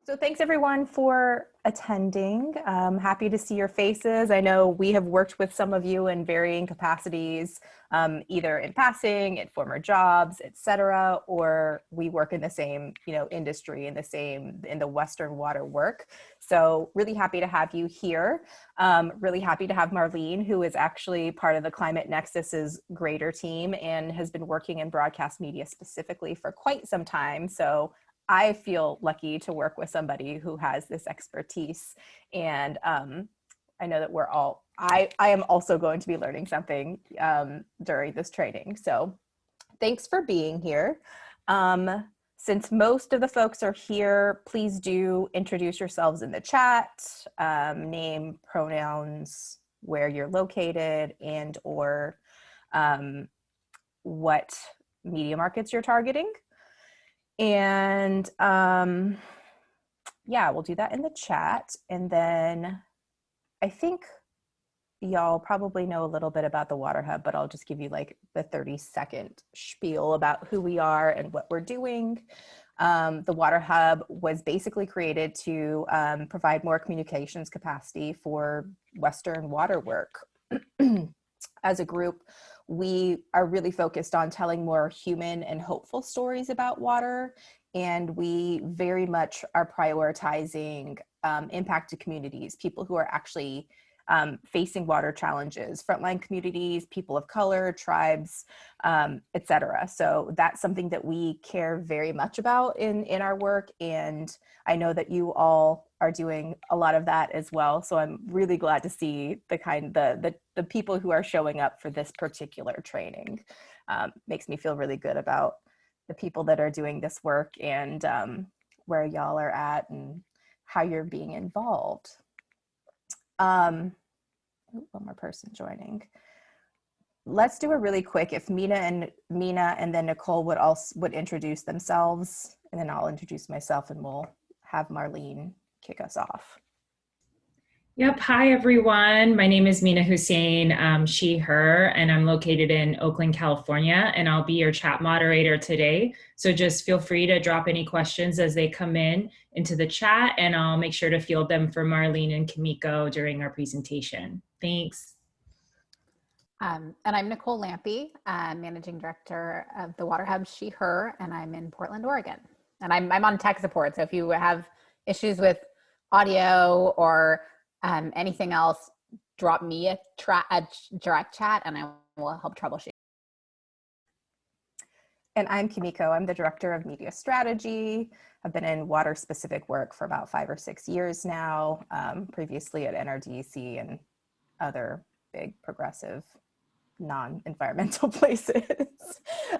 So thanks everyone for attending. Happy to see your faces. I know we have worked with some of you in varying capacities, either in passing, at former jobs, etc., or we work in the same, industry in the Western water work. So really happy to have you here. Really happy to have Marlene, who is actually part of the Climate Nexus's greater team and has been working in broadcast media specifically for quite some time. So I feel lucky to work with somebody who has this expertise. And I know that I am also going to be learning something during this training. So thanks for being here. Since most of the folks are here, please do introduce yourselves in the chat, name, pronouns, where you're located, and or what media markets you're targeting. And yeah, we'll do that in the chat. And then I think y'all probably know a little bit about the Water Hub, but I'll just give you like the 30-second spiel about who we are and what we're doing. The Water Hub was basically created to provide more communications capacity for Western water work. As a group, we are really focused on telling more human and hopeful stories about water, and we very much are prioritizing impacted communities, people who are actually facing water challenges, frontline communities, people of color, tribes, etc. So that's something that we care very much about in our work, and I know that you all are doing a lot of that as well. So I'm really glad to see the people who are showing up for this particular training. Makes me feel really good about the people that are doing this work and where y'all are at and how you're being involved. One more person joining. Let's do a really quick, if Mina and then Nicole would introduce themselves, and then I'll introduce myself and we'll have Marlene kick us off. Yep. Hi, everyone. My name is Mina Hussein, she, her, and I'm located in Oakland, California, and I'll be your chat moderator today. So just feel free to drop any questions as they come into the chat, and I'll make sure to field them for Marlene and Kimiko during our presentation. Thanks. And I'm Nicole Lampe, Managing Director of the Water Hub, she, her, and I'm in Portland, Oregon. And I'm on tech support, so if you have issues with audio or anything else, drop me a direct chat and I will help troubleshoot. And I'm Kimiko. I'm the Director of Media Strategy. I've been in water specific work for about 5 or 6 years now, previously at NRDC and other big progressive non-environmental places.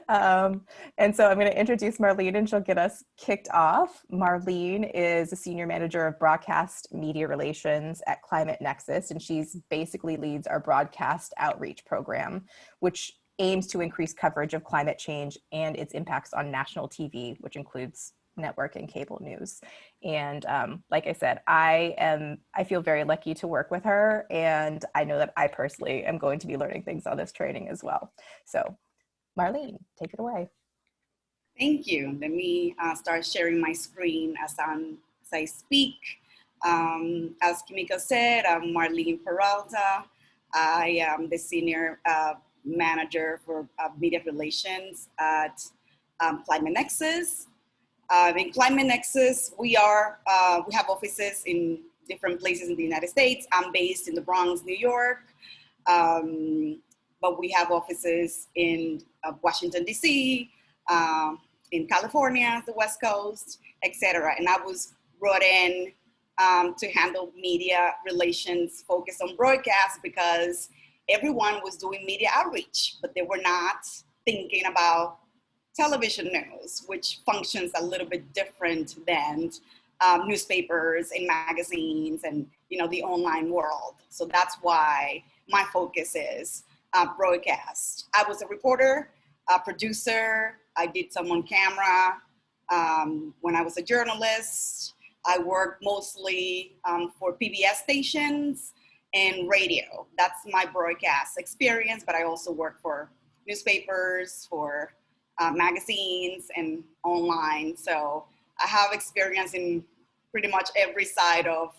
And so I'm going to introduce Marlene and she'll get us kicked off. Marlene is a Senior Manager of Broadcast Media Relations at Climate Nexus, and she's basically leads our broadcast outreach program, which aims to increase coverage of climate change and its impacts on national TV, which includes network and cable news. And like I said, I feel very lucky to work with her, and I know that I personally am going to be learning things on this training as well. So Marlene, take it away. Thank you. Let me start sharing my screen as I speak. As Kimiko said, I'm Marlene Peralta. I am the Senior Manager for Media Relations at Climate Nexus. In Climate Nexus, we have offices in different places in the United States. I'm based in the Bronx, New York, but we have offices in Washington, D.C., in California, the West Coast, etc. And I was brought in to handle media relations focused on broadcast because everyone was doing media outreach, but they were not thinking about television news, which functions a little bit different than newspapers and magazines and the online world. So that's why my focus is broadcast. I was a reporter, a producer. I did some on camera when I was a journalist. I worked mostly for PBS stations and radio. That's my broadcast experience, but I also work for newspapers, for magazines and online. So I have experience in pretty much every side of,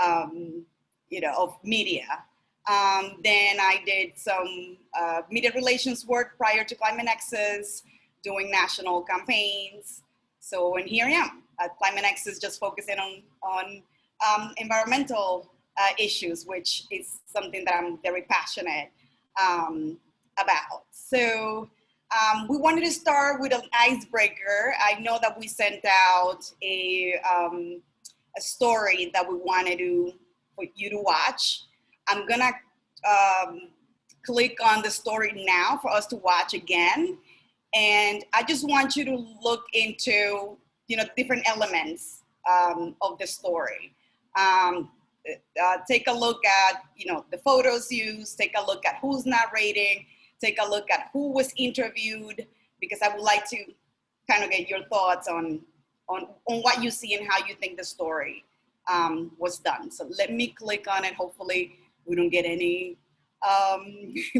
of media. Then I did some media relations work prior to Climate Nexus, doing national campaigns. So, and here I am at Climate Nexus, just focusing on environmental issues, which is something that I'm very passionate about. So we wanted to start with an icebreaker. I know that we sent out a story that we wanted for you to watch. I'm gonna click on the story now for us to watch again. And I just want you to look into, different elements of the story. Take a look at, the photos used, take a look at who's narrating, take a look at who was interviewed, because I would like to kind of get your thoughts on what you see and how you think the story was done. So let me click on it. Hopefully we don't get any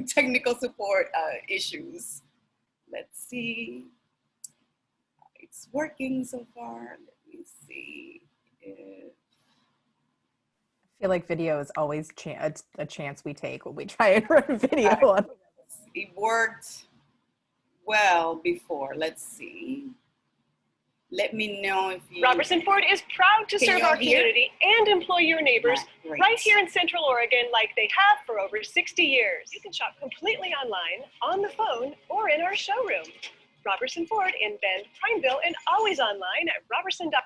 technical support issues. Let's see. It's working so far. Let me see. I feel like video is always a chance we take when we try and run video on. It worked well before. Let's see. Let me know if you... Robertson Ford is proud to serve our community and employ your neighbors right here in Central Oregon like they have for over 60 years. You can shop completely online, on the phone, or in our showroom. Robertson Ford in Bend, Prineville, and always online at robertson.com.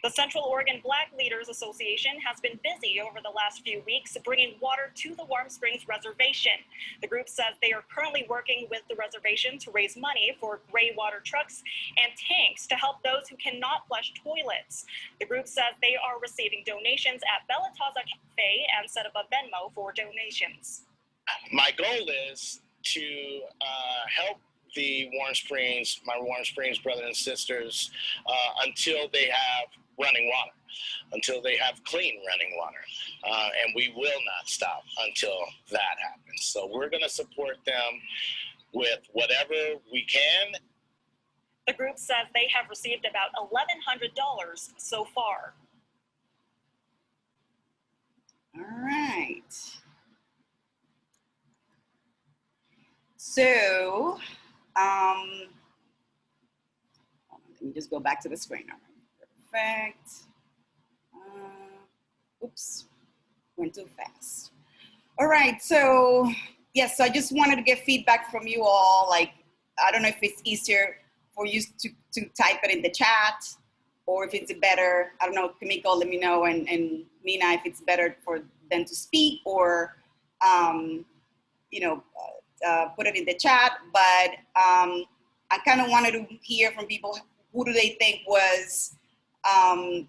The Central Oregon Black Leaders Association has been busy over the last few weeks bringing water to the Warm Springs Reservation. The group says they are currently working with the reservation to raise money for gray water trucks and tanks to help those who cannot flush toilets. The group says they are receiving donations at Belataza Cafe and set up a Venmo for donations. My goal is to help the my Warm Springs brothers and sisters until they have running water, until they have clean running water. And we will not stop until that happens. So we're gonna support them with whatever we can. The group says they have received about $1,100 so far. All right. So, let me just go back to the screen. Perfect. Oops, went too fast. All right, so yes, so I just wanted to get feedback from you all. Like, I don't know if it's easier for you to type it in the chat, or if it's better, I don't know, Kamiko, let me know, and Mina, if it's better for them to speak, or put it in the chat. But I kind of wanted to hear from people, who do they think was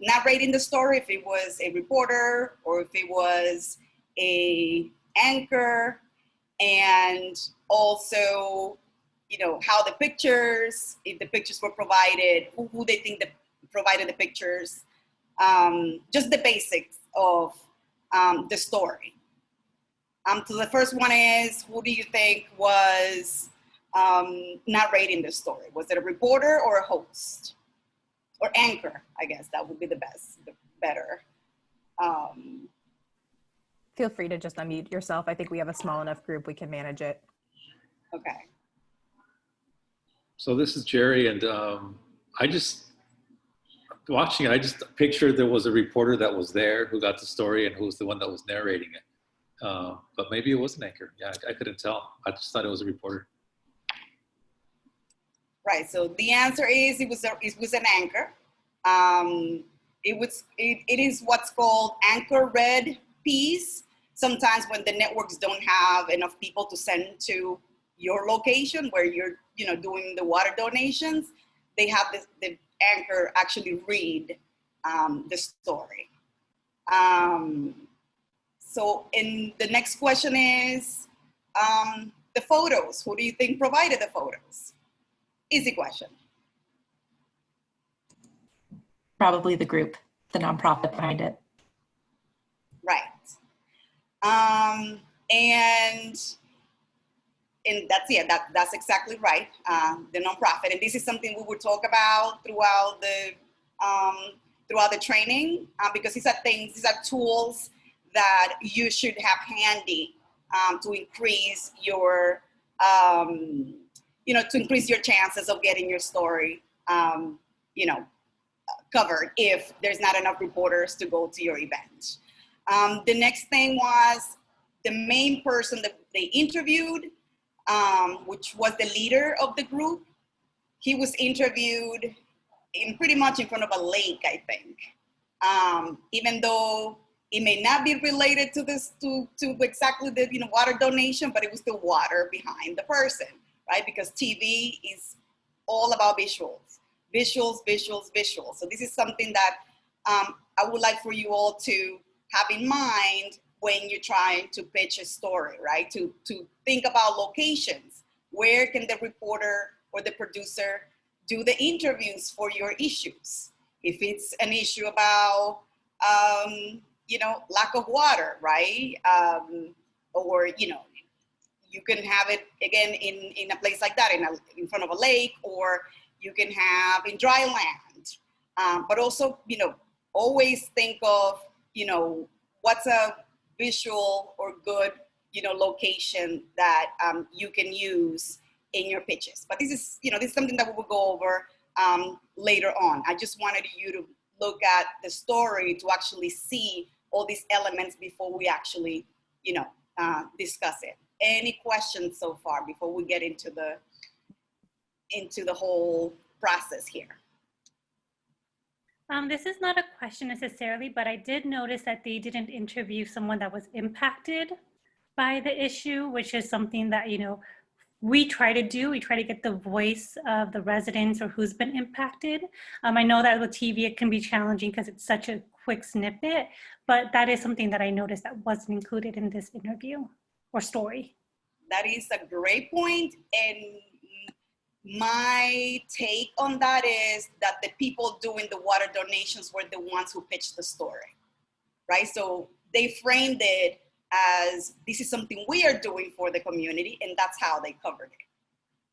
narrating the story, if it was a reporter or if it was a anchor, and also, how the pictures, if the pictures were provided, who they think that provided the pictures, just the basics of the story. So the first one is, who do you think was narrating the story? Was it a reporter or a host? Or anchor, I guess that would be the better. Feel free to just unmute yourself. I think we have a small enough group, we can manage it. Okay. So this is Jerry, and I just pictured there was a reporter that was there who got the story and who was the one that was narrating it. But maybe it was an anchor. Yeah, I couldn't tell. I just thought it was a reporter. Right, so the answer is it was an anchor. It is what's called anchor read piece. Sometimes when the networks don't have enough people to send to your location where you're doing the water donations, they have the anchor actually read the story. So the next question is the photos. Who do you think provided the photos? Easy question. Probably the group, the nonprofit behind it. Right. And that's exactly right. The nonprofit, and this is something we will talk about throughout throughout the training, because these are tools that you should have handy to increase your, to increase your chances of getting your story, covered if there's not enough reporters to go to your event. The next thing was the main person that they interviewed, which was the leader of the group. He was interviewed pretty much in front of a lake, I think. Even though it may not be related to this, to exactly the water donation, but it was the water behind the person, right? Because TV is all about visuals. Visuals. So this is something that I would like for you all to have in mind when you're trying to pitch a story, right? To think about locations. Where can the reporter or the producer do the interviews for your issues? If it's an issue about, lack of water, right? Or, you can have it again in a place like that, in front of a lake, or you can have in dry land. But also, always think of, what's a visual or good, location that you can use in your pitches. But this is something that we will go over later on. I just wanted you to look at the story to actually see all these elements before we actually, discuss it. Any questions so far before we get into the whole process here? This is not a question necessarily, but I did notice that they didn't interview someone that was impacted by the issue, which is something that, we try to do. We try to get the voice of the residents or who's been impacted. I know that with TV, it can be challenging because it's such a quick snippet, but that is something that I noticed that wasn't included in this interview or story. That is a great point. And my take on that is that the people doing the water donations were the ones who pitched the story, right? So they framed it as this is something we are doing for the community, and that's how they covered it,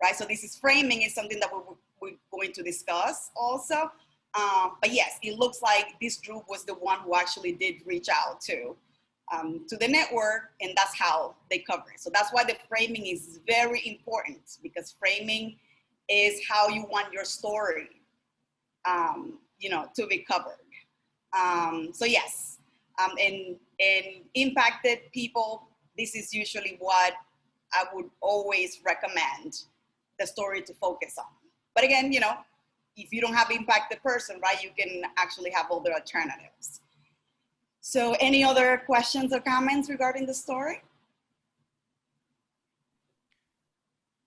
right? So this is framing is something that we're going to discuss also. But yes, it looks like this group was the one who actually did reach out to the network, and that's how they cover it. So that's why the framing is very important, because framing is how you want your story, to be covered. So yes, and impacted people, this is usually what I would always recommend the story to focus on. But again, if you don't have impacted person, right, you can actually have other alternatives. So any other questions or comments regarding the story?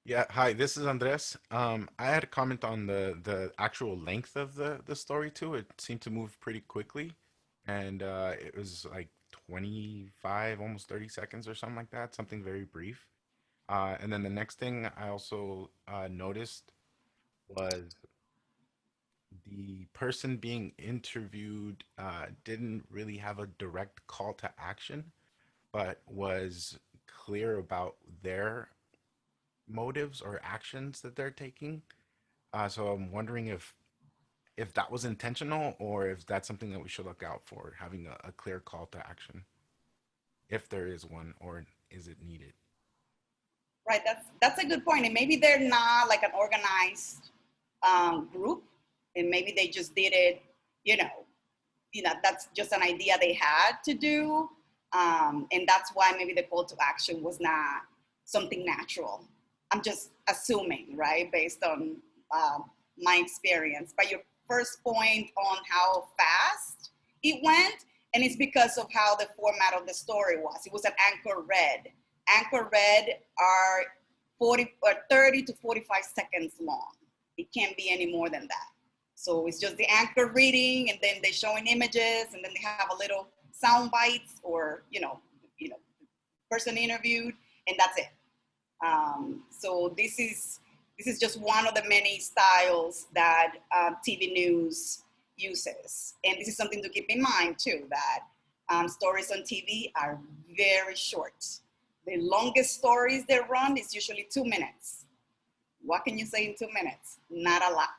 Yeah, hi, this is Andres. I had a comment on the actual length of the story too. It seemed to move pretty quickly, and it was like 25, almost 30 seconds or something like that, something very brief. And then the next thing I also noticed was the person being interviewed didn't really have a direct call to action, but was clear about their motives or actions that they're taking. So I'm wondering if that was intentional or if that's something that we should look out for, having a clear call to action, if there is one, or is it needed? Right, that's a good point. And maybe they're not like an organized group, and maybe they just did it, that's just an idea they had to do. And that's why maybe the call to action was not something natural. I'm just assuming, right, based on my experience. But your first point on how fast it went, and it's because of how the format of the story was. It was an anchor read. Anchor read are 30 to 45 seconds long. It can't be any more than that. So it's just the anchor reading, and then they're showing images, and then they have a little sound bites or, person interviewed, and that's it. So this is just one of the many styles that TV news uses. And this is something to keep in mind too, that stories on TV are very short. The longest stories they run is usually 2 minutes. What can you say in 2 minutes? Not a lot.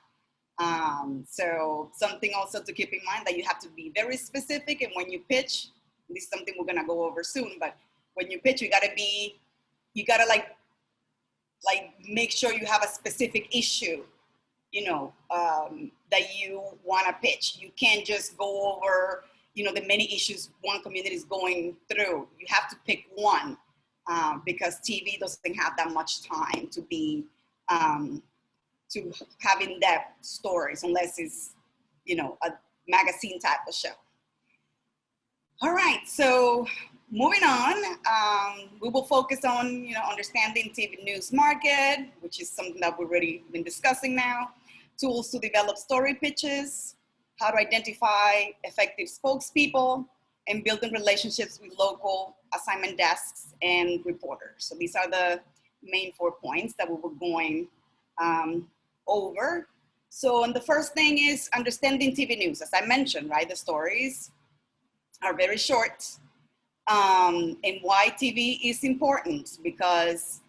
So something also to keep in mind that you have to be very specific. And when you pitch, this is something we're gonna go over soon, but when you pitch, you gotta like make sure you have a specific issue, that you wanna pitch. You can't just go over, the many issues one community is going through. You have to pick one because TV doesn't have that much time to be, to have in-depth stories unless it's, a magazine type of show. All right, so moving on, we will focus on, understanding TV news market, which is something that we've already been discussing now, tools to develop story pitches, how to identify effective spokespeople, and building relationships with local assignment desks and reporters. So these are the main 4 points that we were going over. So, and the first thing is understanding TV news. As I mentioned, right, the stories are very short. And why TV is important, because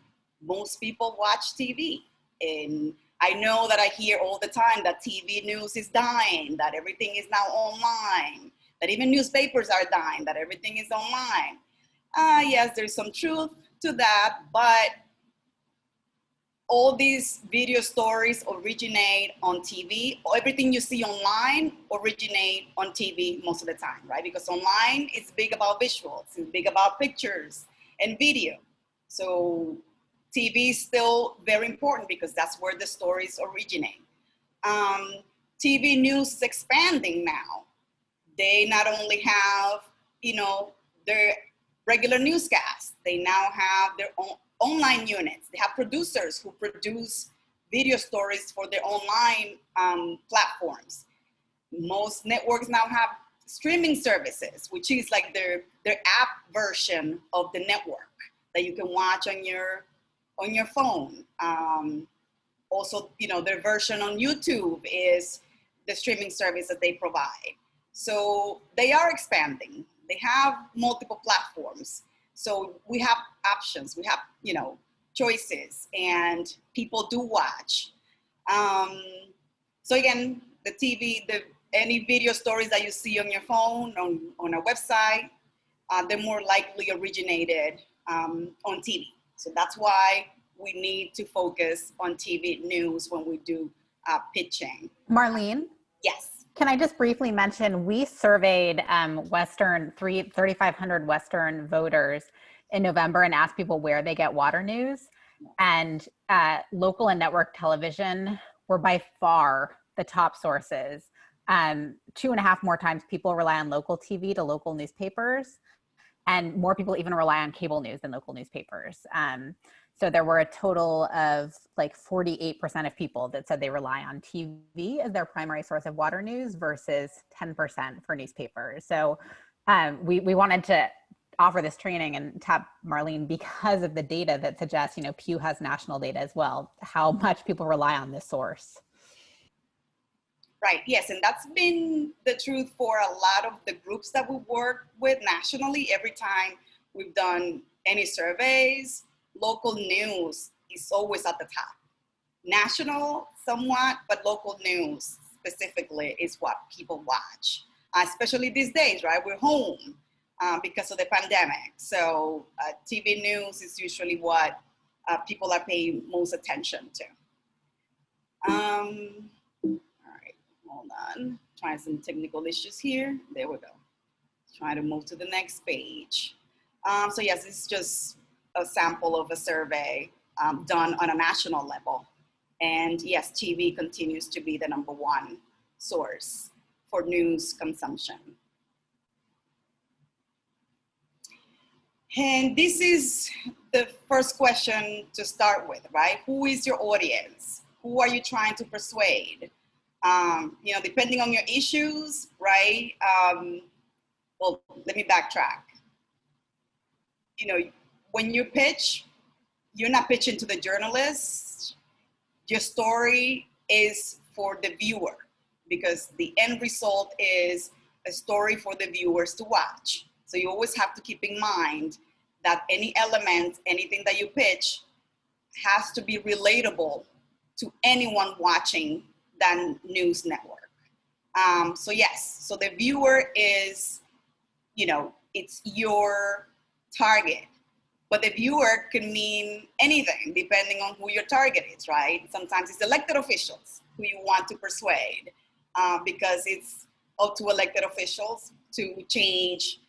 most people watch TV. And I know that I hear all the time that TV news is dying, that everything is now online, that even newspapers are dying, that everything is online. Yes, there's some truth to that, but all these video stories originate on TV. Everything you see online originate on TV most of the time, right? Because online it's big about visuals, it's big about pictures and video. So TV is still very important because that's where the stories originate. TV news is expanding now. They not only have, their regular newscasts, they now have their own online units. They have producers who produce video stories for their online platforms. Most networks now have streaming services, which is like their app version of the network that you can watch on your phone. Also, their version on YouTube is the streaming service that they provide. So they are expanding. They have multiple platforms. So we have options, we have, choices, and people do watch. So again, the TV, any video stories that you see on your phone, on a website, they're more likely originated on TV. So that's why we need to focus on TV news when we do pitching. Marlene? Yes. Can I just briefly mention, we surveyed 3,500 Western voters in November and asked people where they get water news. And local and network television were by far the top sources. 2.5 more times people rely on local TV to local newspapers, and more people even rely on cable news than local newspapers. So there were a total of like 48% of people that said they rely on TV as their primary source of water news versus 10% for newspapers. So we wanted to offer this training and tap Marlene because of the data that suggests, Pew has national data as well, how much people rely on this source. Right, yes, and that's been the truth for a lot of the groups that we work with nationally. Every time we've done any surveys, local news is always at the top. National, somewhat, but local news specifically is what people watch, especially these days, right? We're home because of the pandemic. So TV news is usually what people are paying most attention to. All right, hold on. Trying some technical issues here. There we go. Trying to move to the next page. So yes, this is just a sample of a survey done on a national level. And yes, TV continues to be the #1 source for news consumption. And this is the first question to start with, right? Who is your audience? Who are you trying to persuade? Depending on your issues, right? Well, let me backtrack. When you pitch, you're not pitching to the journalist. Your story is for the viewer, because the end result is a story for the viewers to watch. So you always have to keep in mind that any element, anything that you pitch has to be relatable to anyone watching than news network. So yes, so the viewer is, it's your target, but the viewer can mean anything depending on who your target is, right? Sometimes it's elected officials who you want to persuade, because it's up to elected officials to change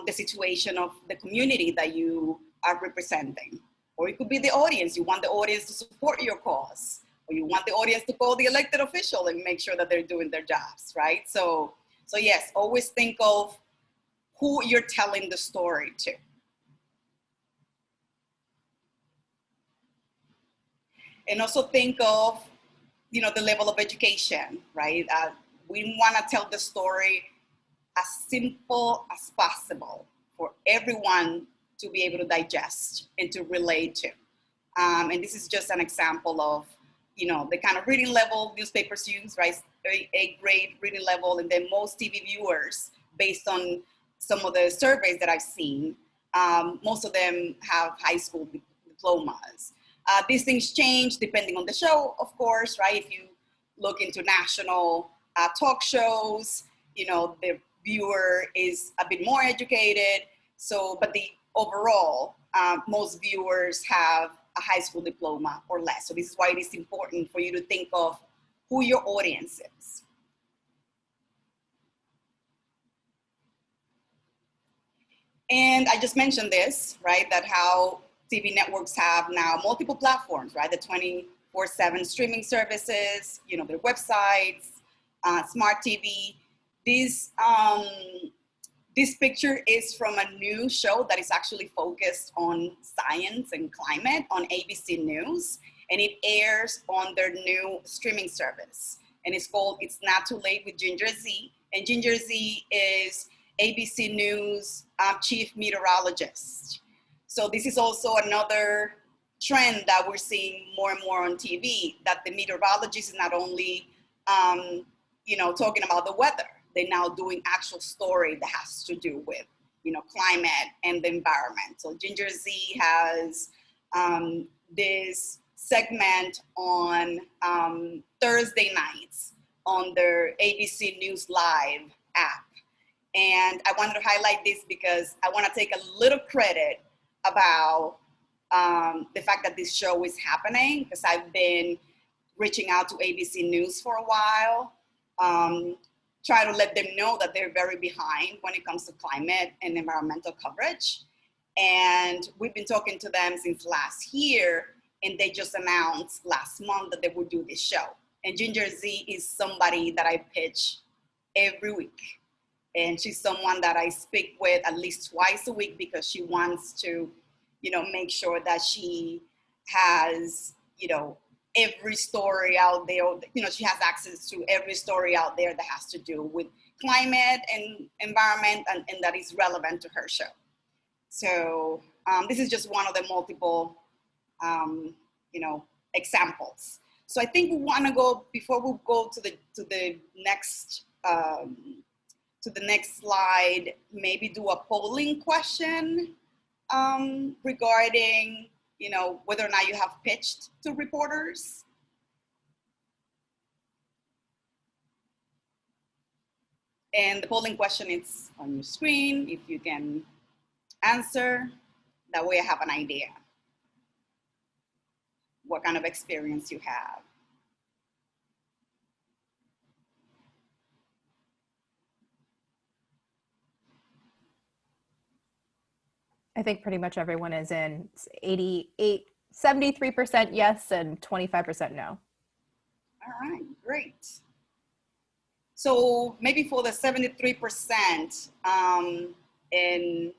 the situation of the community that you are representing. Or it could be the audience. You want the audience to support your cause, or you want the audience to call the elected official and make sure that they're doing their jobs, right? So yes, always think of who you're telling the story to. And also think of, the level of education, right? We want to tell the story as simple as possible for everyone to be able to digest and to relate to. And this is just an example of, the kind of reading level newspapers use, right? A grade reading level, and then most TV viewers, based on some of the surveys that I've seen, most of them have high school diplomas. These things change depending on the show, of course, right? If you look into national talk shows, the viewer is a bit more educated. So, but the overall, most viewers have a high school diploma or less. So this is why it is important for you to think of who your audience is. And I just mentioned this, right? That how TV networks have now multiple platforms, right? The 24/7 streaming services, their websites, smart TV. This picture is from a new show that is actually focused on science and climate on ABC News, and it airs on their new streaming service. And it's called It's Not Too Late with Ginger Z. And Ginger Z is ABC News chief meteorologist. So this is also another trend that we're seeing more and more on TV, that the meteorologist is not only, talking about the weather, they're now doing actual story that has to do with, climate and the environment. So Ginger Z has this segment on Thursday nights on their ABC News Live app. And I wanted to highlight this because I want to take a little credit about the fact that this show is happening, because I've been reaching out to ABC News for a while, try to let them know that they're very behind when it comes to climate and environmental coverage. And we've been talking to them since last year, and they just announced last month that they would do this show. And Ginger Z is somebody that I pitch every week. And she's someone that I speak with at least twice a week, because she wants to, make sure that she has, every story out there, she has access to every story out there that has to do with climate and environment, and that is relevant to her show. So this is just one of the multiple, examples. So I think we want to go, before we go to the next slide, maybe do a polling question regarding, whether or not you have pitched to reporters. And the polling question is on your screen. If you can answer, that way I have an idea what kind of experience you have. I think pretty much everyone is in. It's 73% yes and 25% no. All right, great. So maybe for the 73%, and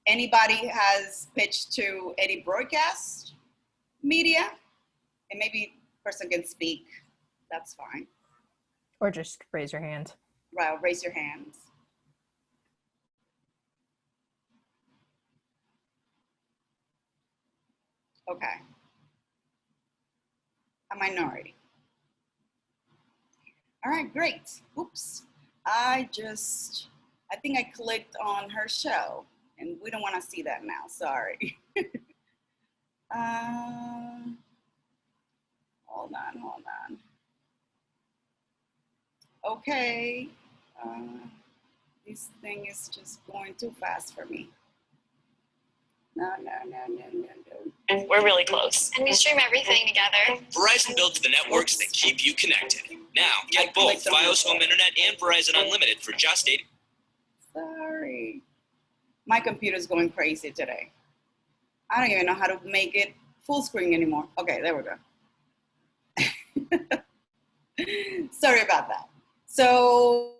anybody has pitched to any broadcast media, and maybe person can speak, that's fine. Or just raise your hand. Right, raise your hands. Okay. A minority. All right, great. Oops. I think I clicked on her show, and we don't want to see that now, sorry. Hold on. Okay. This thing is just going too fast for me. No. We're really close. And we stream everything together. Verizon builds the networks that keep you connected. Now, get both Fios Home Internet and Verizon Unlimited for just $80. Sorry. My computer's going crazy today. I don't even know how to make it full screen anymore. Okay, there we go. Sorry about that. So,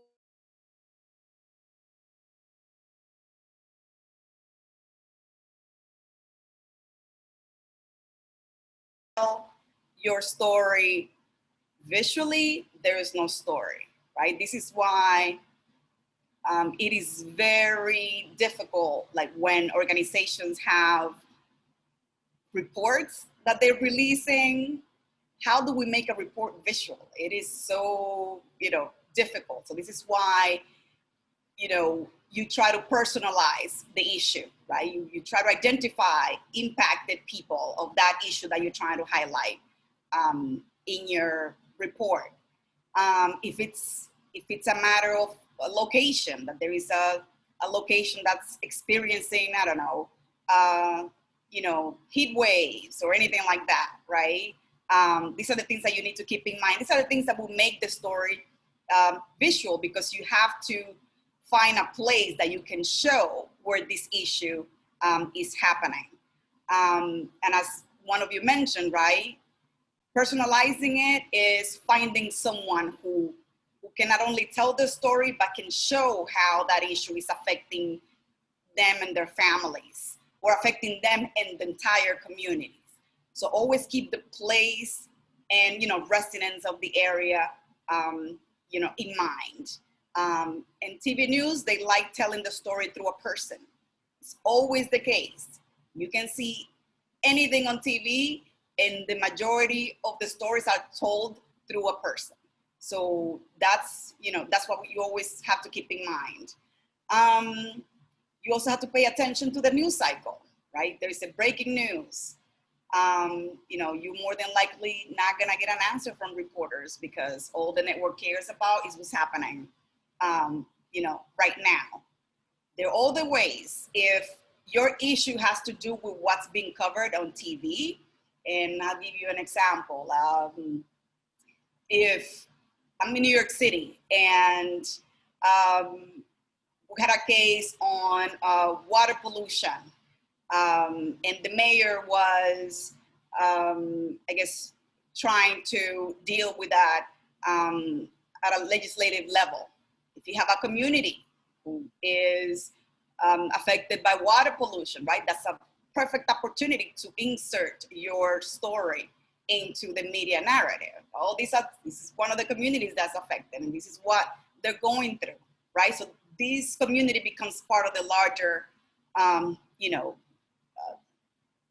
your story visually, there is no story, right? This is why it is very difficult, like when organizations have reports that they're releasing, how do we make a report visual? It is so, difficult. So this is why, you try to personalize the issue, right? You try to identify impacted people of that issue that you're trying to highlight in your report. If it's a matter of a location, that there is a location that's experiencing, I don't know, heat waves or anything like that, right? These are the things that you need to keep in mind. These are the things that will make the story visual, because you have to find a place that you can show where this issue is happening. And as one of you mentioned, right, personalizing it is finding someone who can not only tell the story, but can show how that issue is affecting them and their families, or affecting them and the entire communities. So always keep the place and, residents of the area, in mind. And TV news, they like telling the story through a person. It's always the case. You can see anything on TV, and the majority of the stories are told through a person. So that's what you always have to keep in mind. You also have to pay attention to the news cycle, right? There is a breaking news. You're more than likely not gonna get an answer from reporters, because all the network cares about is what's happening, right now. There are all the ways. If your issue has to do with what's being covered on TV, and I'll give you an example. If I'm in New York City and we had a case on water pollution, and the mayor was, trying to deal with that at a legislative level. If you have a community who is affected by water pollution, right, that's a perfect opportunity to insert your story into the media narrative. This is one of the communities that's affected, and this is what they're going through, right? So this community becomes part of the larger,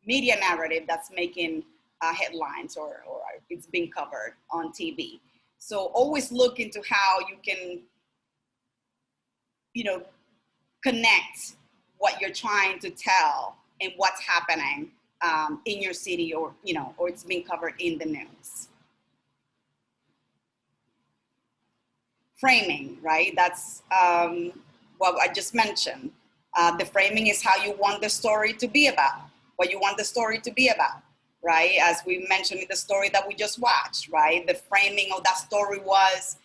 media narrative that's making headlines or it's being covered on TV. So always look into how you can, connect what you're trying to tell and what's happening in your city, or it's being covered in the news. Framing, right? That's what I just mentioned. The framing is how you want the story to be about, what you want the story to be about, right? As we mentioned in the story that we just watched, right? The framing of that story was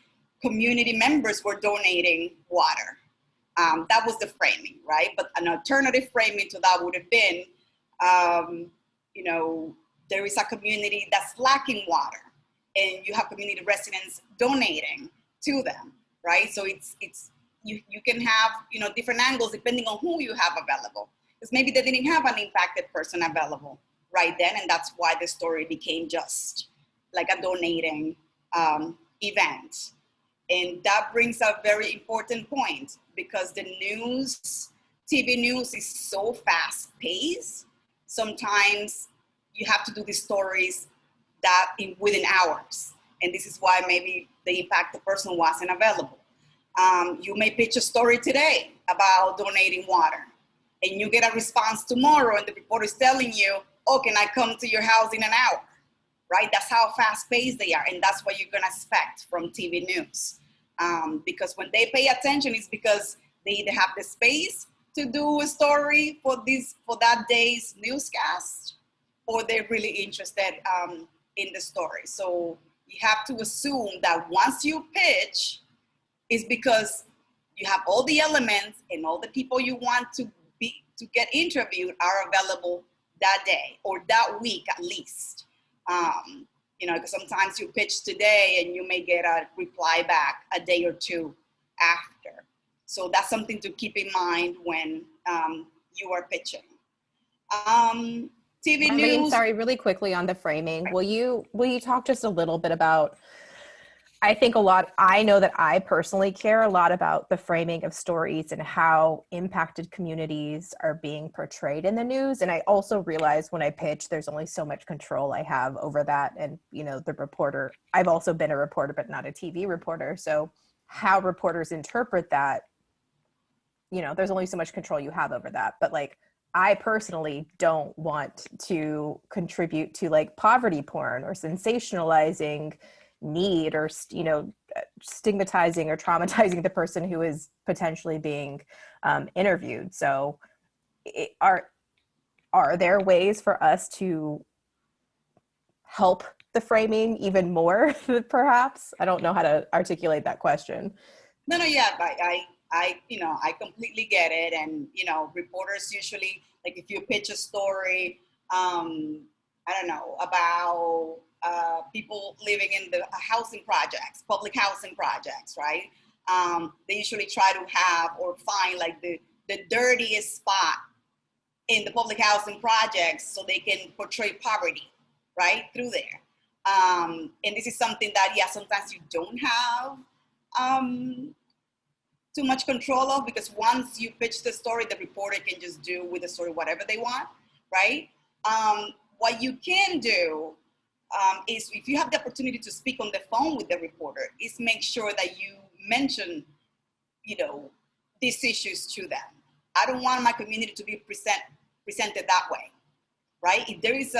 community members were donating water. That was the framing, right? But an alternative framing to that would have been, there is a community that's lacking water, and you have community residents donating to them, right? So you can have, different angles depending on who you have available. Because maybe they didn't have an impacted person available right then, and that's why the story became just like a donating event. And that brings a very important point, because the news, TV news is so fast paced. Sometimes you have to do these stories that within hours. And this is why maybe the impacted person wasn't available. You may pitch a story today about donating water, and you get a response tomorrow, and the reporter is telling you, oh, can I come to your house in an hour, right? That's how fast paced they are. And that's what you're gonna expect from TV news. Because when they pay attention, it's because they either have the space to do a story for that day's newscast, or they're really interested in the story. So you have to assume that once you pitch, it's because you have all the elements and all the people you want to get interviewed are available that day or that week at least. Because sometimes you pitch today and you may get a reply back a day or two after. So that's something to keep in mind when you are pitching. TV Marlene, news. sorry, really quickly on the framing. Will you talk just a little bit about, I know that I personally care a lot about the framing of stories and how impacted communities are being portrayed in the news. And I also realize when I pitch, there's only so much control I have over that. And, the reporter, I've also been a reporter, but not a TV reporter. So how reporters interpret that, there's only so much control you have over that. But I personally don't want to contribute to poverty porn or sensationalizing need or stigmatizing or traumatizing the person who is potentially being interviewed. So are there ways for us to help the framing even more, perhaps? I don't know how to articulate that question. No, yeah, but I completely get it. And, reporters usually, if you pitch a story, I don't know, about people living in the housing projects, public housing projects, right? They usually try to have or find the dirtiest spot in the public housing projects so they can portray poverty, right, through there. And this is something that, sometimes you don't have too much control of, because once you pitch the story, the reporter can just do with the story whatever they want, right? What you can do is, if you have the opportunity to speak on the phone with the reporter, is make sure that you mention, these issues to them. I don't want my community to be presented that way, right? If there is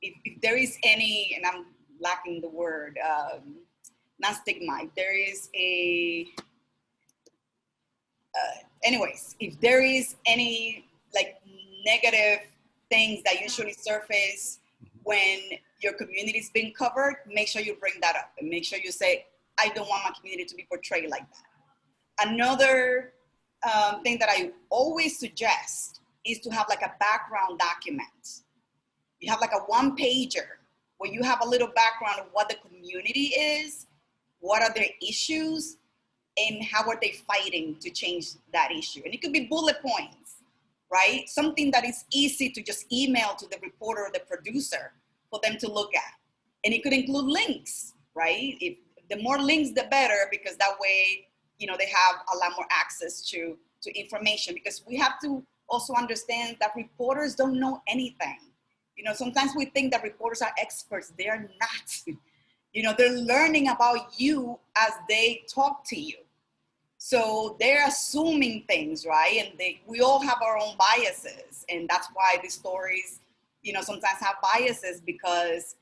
if there is any, and I'm lacking the word, not stigma, if there is anyways, if there is any negative things that usually surface when your community is being covered, make sure you bring that up and make sure you say, I don't want my community to be portrayed like that. Another thing that I always suggest is to have a background document. You have a one-pager where you have a little background of what the community is, what are their issues, and how are they fighting to change that issue. And it could be bullet points, right? Something that is easy to just email to the reporter or the producer for them to look at. And it could include links, right? If the more links, the better, because that way, they have a lot more access to information, because we have to also understand that reporters don't know anything. Sometimes we think that reporters are experts. They are not. They're learning about you as they talk to you. So they're assuming things, right? And we all have our own biases. And that's why the stories, sometimes have biases, because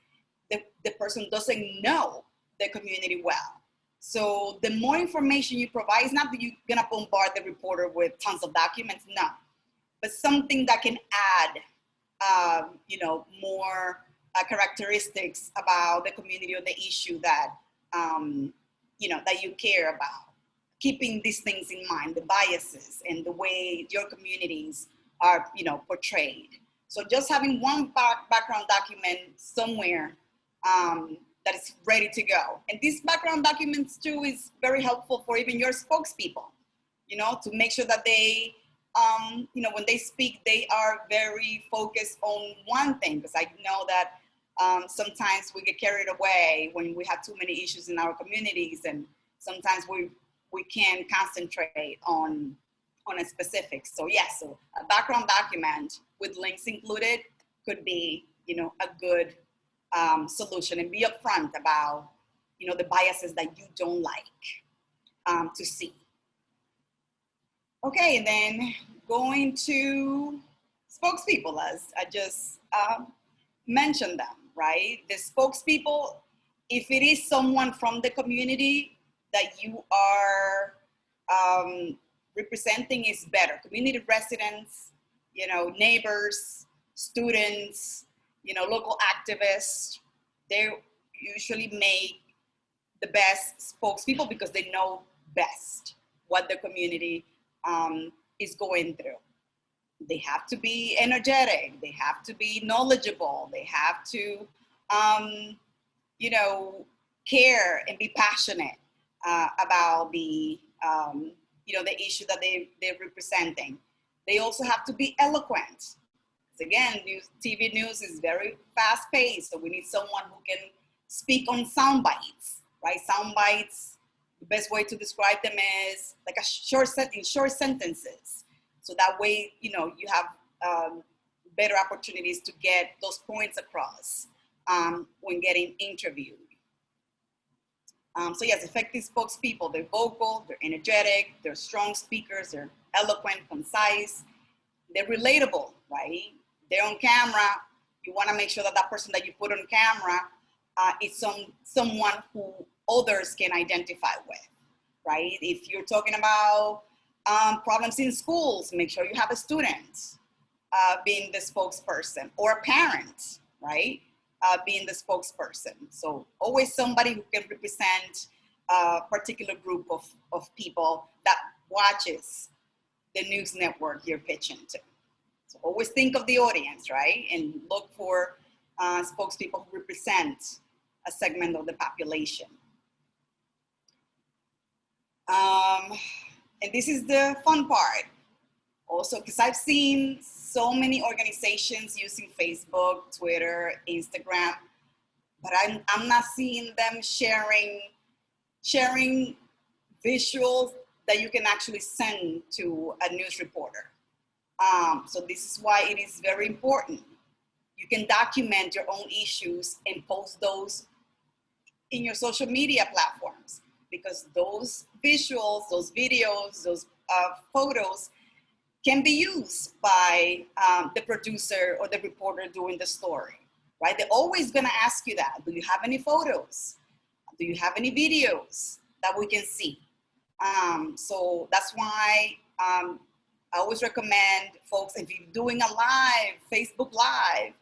the person doesn't know the community well. So the more information you provide, it's not that you're gonna bombard the reporter with tons of documents, no. But something that can add, more characteristics about the community or the issue that, that you care about. Keeping these things in mind, the biases and the way your communities are, portrayed. So just having one background document somewhere that is ready to go. And these background documents too is very helpful for even your spokespeople, to make sure that they, when they speak, they are very focused on one thing, because I know that sometimes we get carried away when we have too many issues in our communities, and sometimes we can concentrate on a specific. So yes, so a background document with links included could be, a good solution, and be upfront about, the biases that you don't like to see. Okay, and then going to spokespeople, as I just mentioned them, right? The spokespeople, if it is someone from the community that you are representing, is better. Community residents, neighbors, students, local activists, they usually make the best spokespeople because they know best what the community is going through. They have to be energetic, they have to be knowledgeable, they have to care and be passionate about the the issue that they're representing. They also have to be eloquent. Again, TV news is very fast paced, so we need someone who can speak on sound bites, right? Sound bites, the best way to describe them is like in short sentences. So that way, you have better opportunities to get those points across when getting interviewed. So yes, effective spokespeople, they're vocal, they're energetic, they're strong speakers, they're eloquent, concise, they're relatable, right? They're on camera. You want to make sure that that person that you put on camera is someone who others can identify with, right? If you're talking about problems in schools, make sure you have a student being the spokesperson, or a parent, right? Being the spokesperson. So always somebody who can represent a particular group of people that watches the news network you're pitching to. So always think of the audience, right? And look for spokespeople who represent a segment of the population. And this is the fun part also, because I've seen so many organizations using Facebook, Twitter, Instagram, but I'm not seeing them sharing visuals that you can actually send to a news reporter. So this is why it is very important. You can document your own issues and post those in your social media platforms, because those visuals, those videos, those photos can be used by the producer or the reporter doing the story, right? They're always gonna ask you that. Do you have any photos? Do you have any videos that we can see? So that's why I always recommend folks, if you're doing a live, Facebook Live,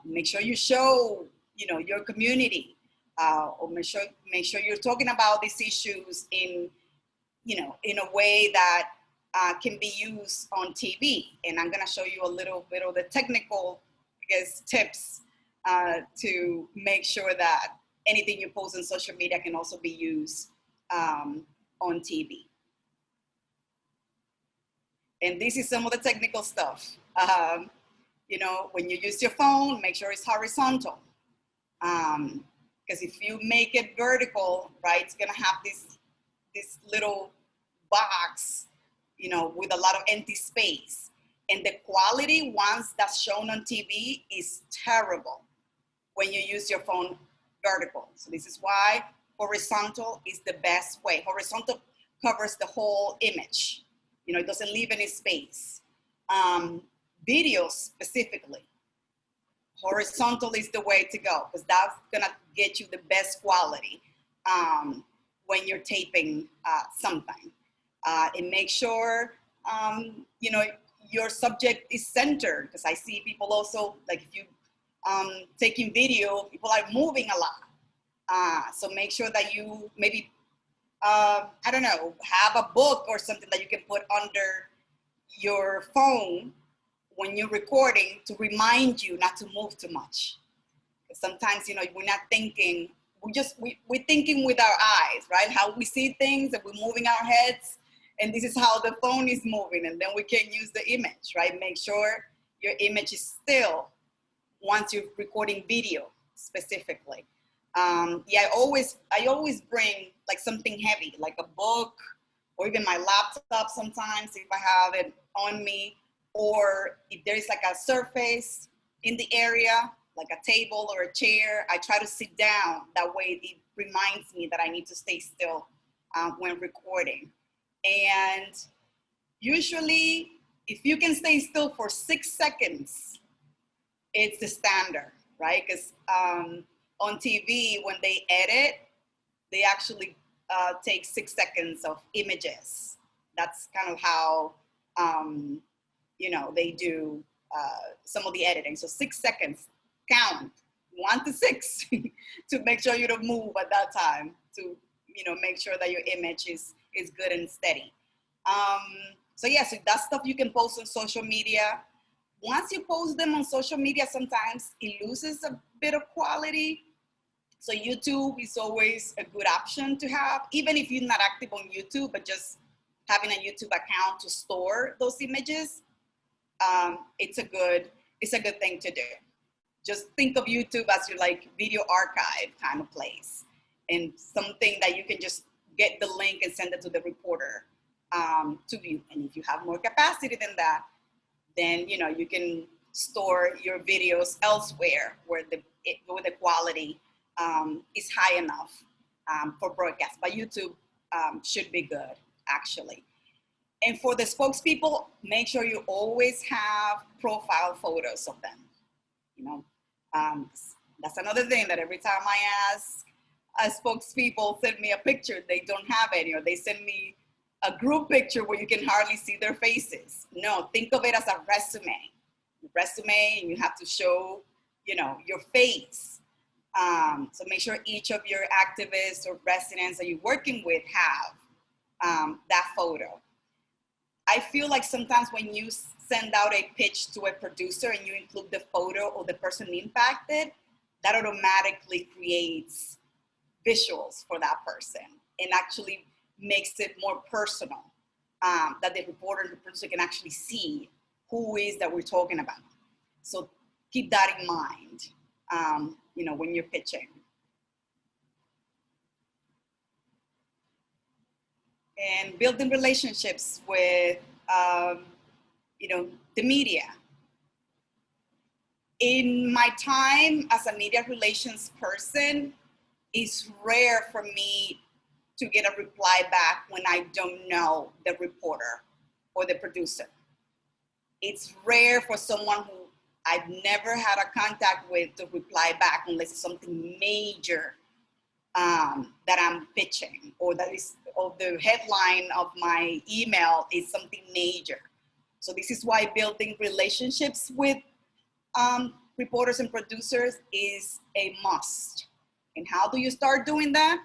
make sure you show, your community, or make sure you're talking about these issues in a way that can be used on TV. And I'm gonna show you a little bit of the technical, tips to make sure that anything you post on social media can also be used on TV. And this is some of the technical stuff. When you use your phone, make sure it's horizontal. Because if you make it vertical, right, it's gonna have this little box, with a lot of empty space. And the quality, once that's shown on TV, is terrible when you use your phone vertical. So this is why horizontal is the best way. Horizontal covers the whole image. It doesn't leave any space. Videos specifically, horizontal is the way to go, because that's gonna get you the best quality when you're taping something. And make sure, your subject is centered, because I see people also, like if you taking video, people are moving a lot. So make sure that you maybe, have a book or something that you can put under your phone when you're recording to remind you not to move too much. Sometimes, we're not thinking, we're thinking with our eyes, right? How we see things, and we're moving our heads, and this is how the phone is moving, and then we can't use the image, right? Make sure your image is still once you're recording video specifically. I always bring like something heavy, like a book, or even my laptop sometimes if I have it on me, or if there's like a surface in the area, like a table or a chair, I try to sit down. That way it reminds me that I need to stay still when recording. And usually, if you can stay still for 6 seconds, it's the standard, right? Because on TV, when they edit, they actually take 6 seconds of images. That's kind of how, you know, they do some of the editing. So 6 seconds, count 1 to 6 to make sure you don't move at that time, to, you know, make sure that your image is good and steady. So yeah, so that stuff you can post on social media. Once you post them on social media, sometimes it loses a bit of quality. So YouTube is always a good option to have, even if you're not active on YouTube, but just having a YouTube account to store those images, it's a good thing to do. Just think of YouTube as your like video archive kind of place, and something that you can just get the link and send it to the reporter to view. And if you have more capacity than that, then you know you can store your videos elsewhere where the quality is high enough for broadcast. But YouTube should be good, actually. And for the spokespeople, make sure you always have profile photos of them. You know, that's another thing that every time I ask a spokespeople send me a picture, they don't have any, or they send me a group picture where you can hardly see their faces. No, think of it as a resume. And you have to show, you know, your face. So make sure each of your activists or residents that you're working with have that photo. I feel like sometimes when you send out a pitch to a producer and you include the photo of the person impacted, that automatically creates visuals for that person and actually makes it more personal, that the reporter and the producer can actually see who is that we're talking about. So keep that in mind, you know, when you're pitching. And building relationships with, you know, the media. In my time as a media relations person, it's rare for me to get a reply back when I don't know the reporter or the producer. It's rare for someone who I've never had a contact with to reply back unless it's something major that I'm pitching, or that is, or the headline of my email is something major. So this is why building relationships with reporters and producers is a must. And how do you start doing that?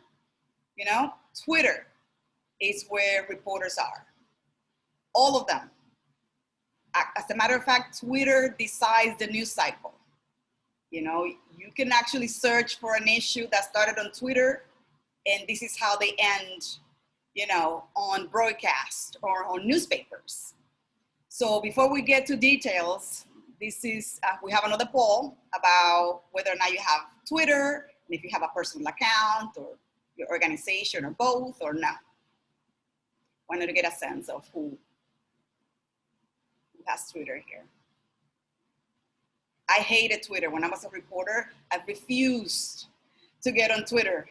You know, Twitter is where reporters are. All of them. As a matter of fact, Twitter decides the news cycle. You know, you can actually search for an issue that started on Twitter, and this is how they end, you know, on broadcast or on newspapers. So before we get to details, this is, we have another poll about whether or not you have Twitter, and if you have a personal account or your organization or both or not. Wanted to get a sense of who has Twitter here. I hated Twitter. When I was a reporter, I refused to get on Twitter.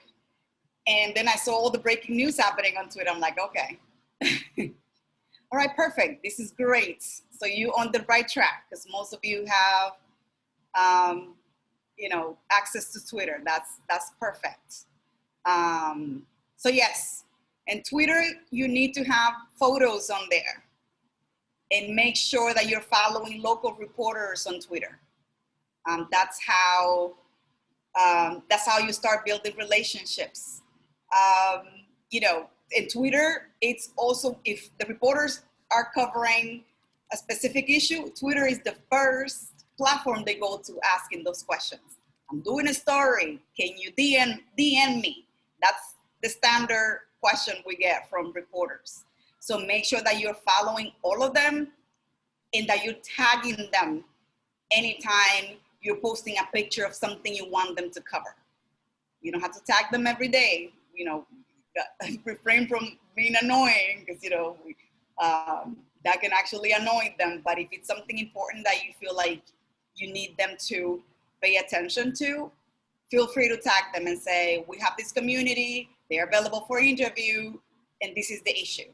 And then I saw all the breaking news happening on Twitter. I'm like, okay. All right, perfect. This is great. So you're on the right track, because most of you have, you know, access to Twitter. That's perfect. So yes, and Twitter, you need to have photos on there, and make sure that you're following local reporters on Twitter. That's how you start building relationships. You know, in Twitter, it's also, if the reporters are covering a specific issue, Twitter is the first platform they go to asking those questions. I'm doing a story, can you DM me? That's the standard question we get from reporters. So make sure that you're following all of them, and that you're tagging them anytime you're posting a picture of something you want them to cover. You don't have to tag them every day. You know, refrain from being annoying, because, you know, that can actually annoy them. But if it's something important that you feel like you need them to pay attention to, feel free to tag them and say, we have this community, they're available for interview, and this is the issue.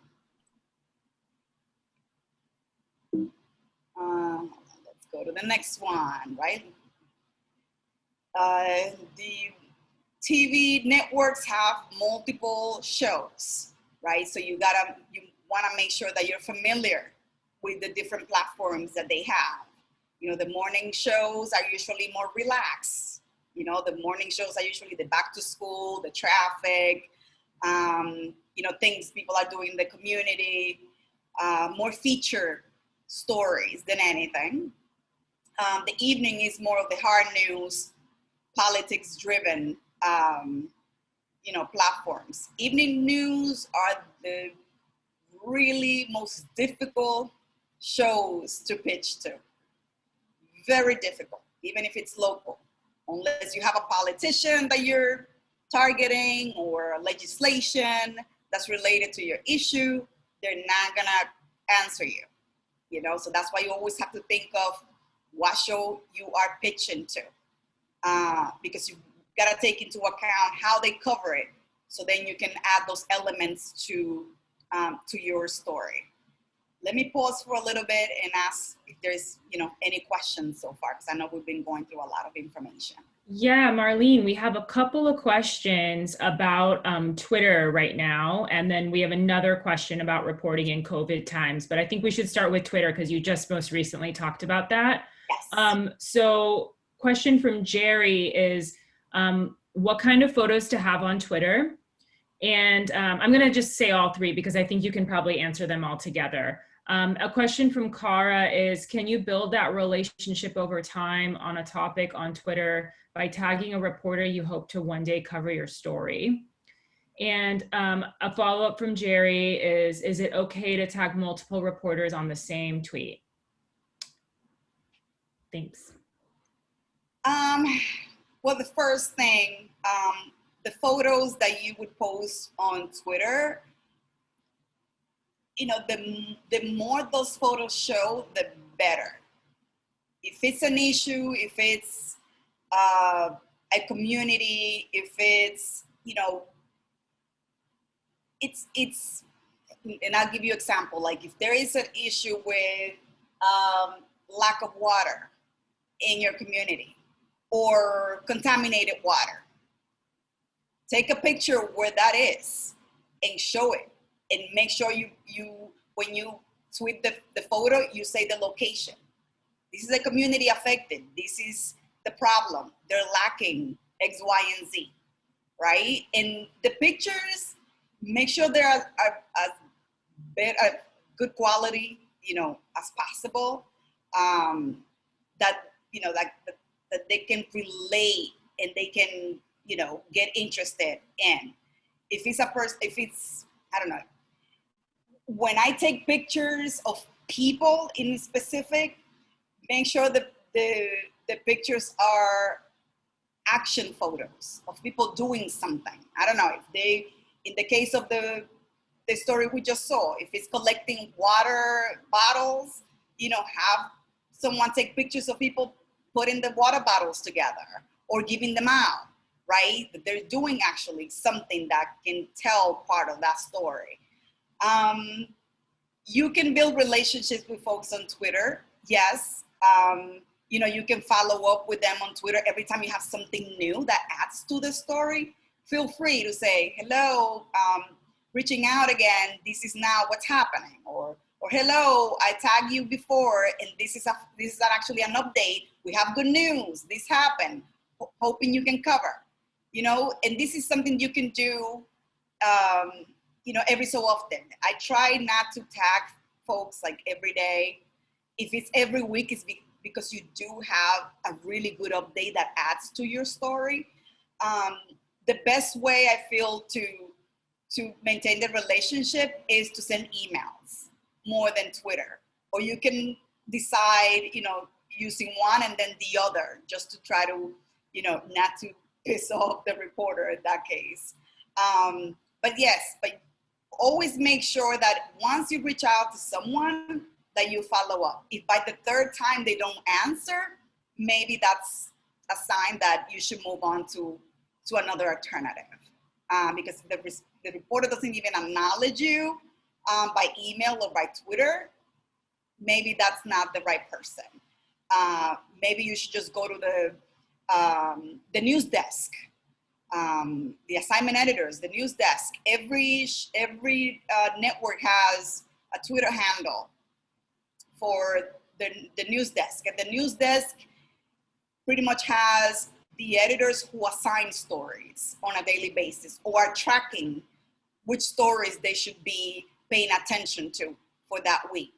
Let's go to the next one, right? The TV networks have multiple shows, right? So you want to make sure that you're familiar with the different platforms that they have. You know, the morning shows are usually more relaxed. You know, the morning shows are usually the back to school, the traffic, you know, things people are doing in the community, more feature stories than anything. The evening is more of the hard news, politics driven, you know, platforms. Evening news are the really most difficult shows to pitch to. Very difficult, even if it's local. Unless you have a politician that you're targeting or legislation that's related to your issue, they're not gonna answer you. You know, so that's why you always have to think of what show you are pitching to, because you gotta take into account how they cover it, so then you can add those elements to your story. Let me pause for a little bit and ask if there's, you know, any questions so far, because I know we've been going through a lot of information. Yeah, Marlene, we have a couple of questions about Twitter right now, and then we have another question about reporting in COVID times, but I think we should start with Twitter because you just most recently talked about that. Yes. So question from Jerry is, what kind of photos to have on Twitter? And I'm gonna just say all three because I think you can probably answer them all together. A question from Cara is, can you build that relationship over time on a topic on Twitter by tagging a reporter you hope to one day cover your story? And a follow-up from Jerry is it okay to tag multiple reporters on the same tweet? Thanks. Well, the first thing, the photos that you would post on Twitter, you know, the more those photos show, the better. If it's an issue, if it's a community, if it's, you know, it's, and I'll give you an example. Like if there is an issue with lack of water in your community or contaminated water, take a picture where that is and show it. And make sure you when you tweet the photo, you say the location. This is a community affected. This is the problem. They're lacking X, Y, and Z, right? And the pictures, make sure they're as good quality, you know, as possible. That, you know, that they can relate and they can, you know, get interested in. If it's a person, if it's, I don't know, when I take pictures of people in specific, make sure that the pictures are action photos of people doing something. I don't know if they, in the case of the story we just saw, if it's collecting water bottles, you know, have someone take pictures of people putting the water bottles together or giving them out, right? That they're doing actually something that can tell part of that story. You can build relationships with folks on Twitter. Yes. You know, you can follow up with them on Twitter every time you have something new that adds to the story. Feel free to say, hello, reaching out again. This is now what's happening. Or hello, I tagged you before and this is actually an update. We have good news. This happened. Hoping you can cover, you know, and this is something you can do, you know, every so often. I try not to tag folks like every day. If it's every week, it's because you do have a really good update that adds to your story. The best way I feel to maintain the relationship is to send emails more than Twitter. Or you can decide, you know, using one and then the other, just to try to, you know, not to piss off the reporter in that case. But yes, but always make sure that once you reach out to someone that you follow up. If by the third time they don't answer, maybe that's a sign that you should move on to another alternative. Because the reporter doesn't even acknowledge you by email or by Twitter, maybe that's not the right person. Maybe you should just go to the news desk, the assignment editors, the news desk. Every network has a Twitter handle for the news desk. And the news desk pretty much has the editors who assign stories on a daily basis or are tracking which stories they should be paying attention to for that week.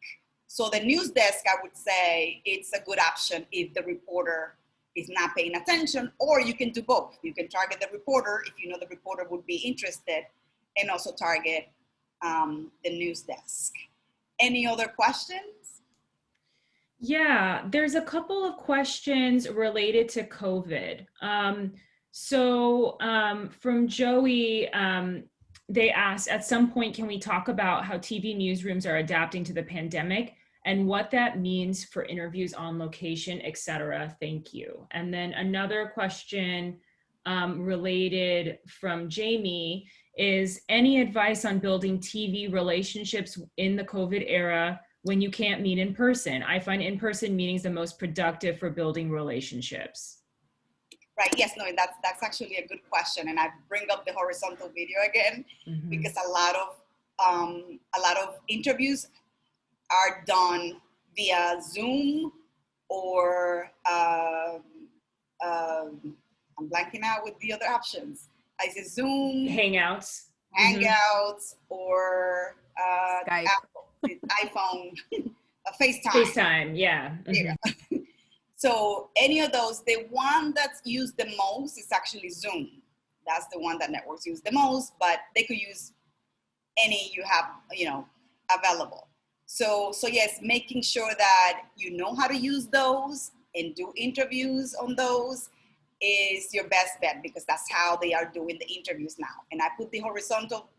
So the news desk, I would say, it's a good option if the reporter is not paying attention, or you can do both. You can target the reporter if you know the reporter would be interested, and also target the news desk. Any other questions? Yeah, there's a couple of questions related to COVID. From Joey, they asked, at some point, can we talk about how TV newsrooms are adapting to the pandemic and what that means for interviews on location, et cetera? Thank you. And then another question related from Jamie is, any advice on building TV relationships in the COVID era when you can't meet in person? I find in-person meetings the most productive for building relationships. Right, yes, no, that's actually a good question. And I bring up the horizontal video again, because a lot of interviews are done via Zoom or I'm blanking out with the other options. I say Zoom, Hangouts, or Skype. Apple, iPhone, FaceTime. FaceTime, yeah. So any of those, the one that's used the most is actually Zoom. That's the one that networks use the most, but they could use any you have, available. So yes, making sure that you know how to use those and do interviews on those is your best bet, because that's how they are doing the interviews now. And I put the horizontal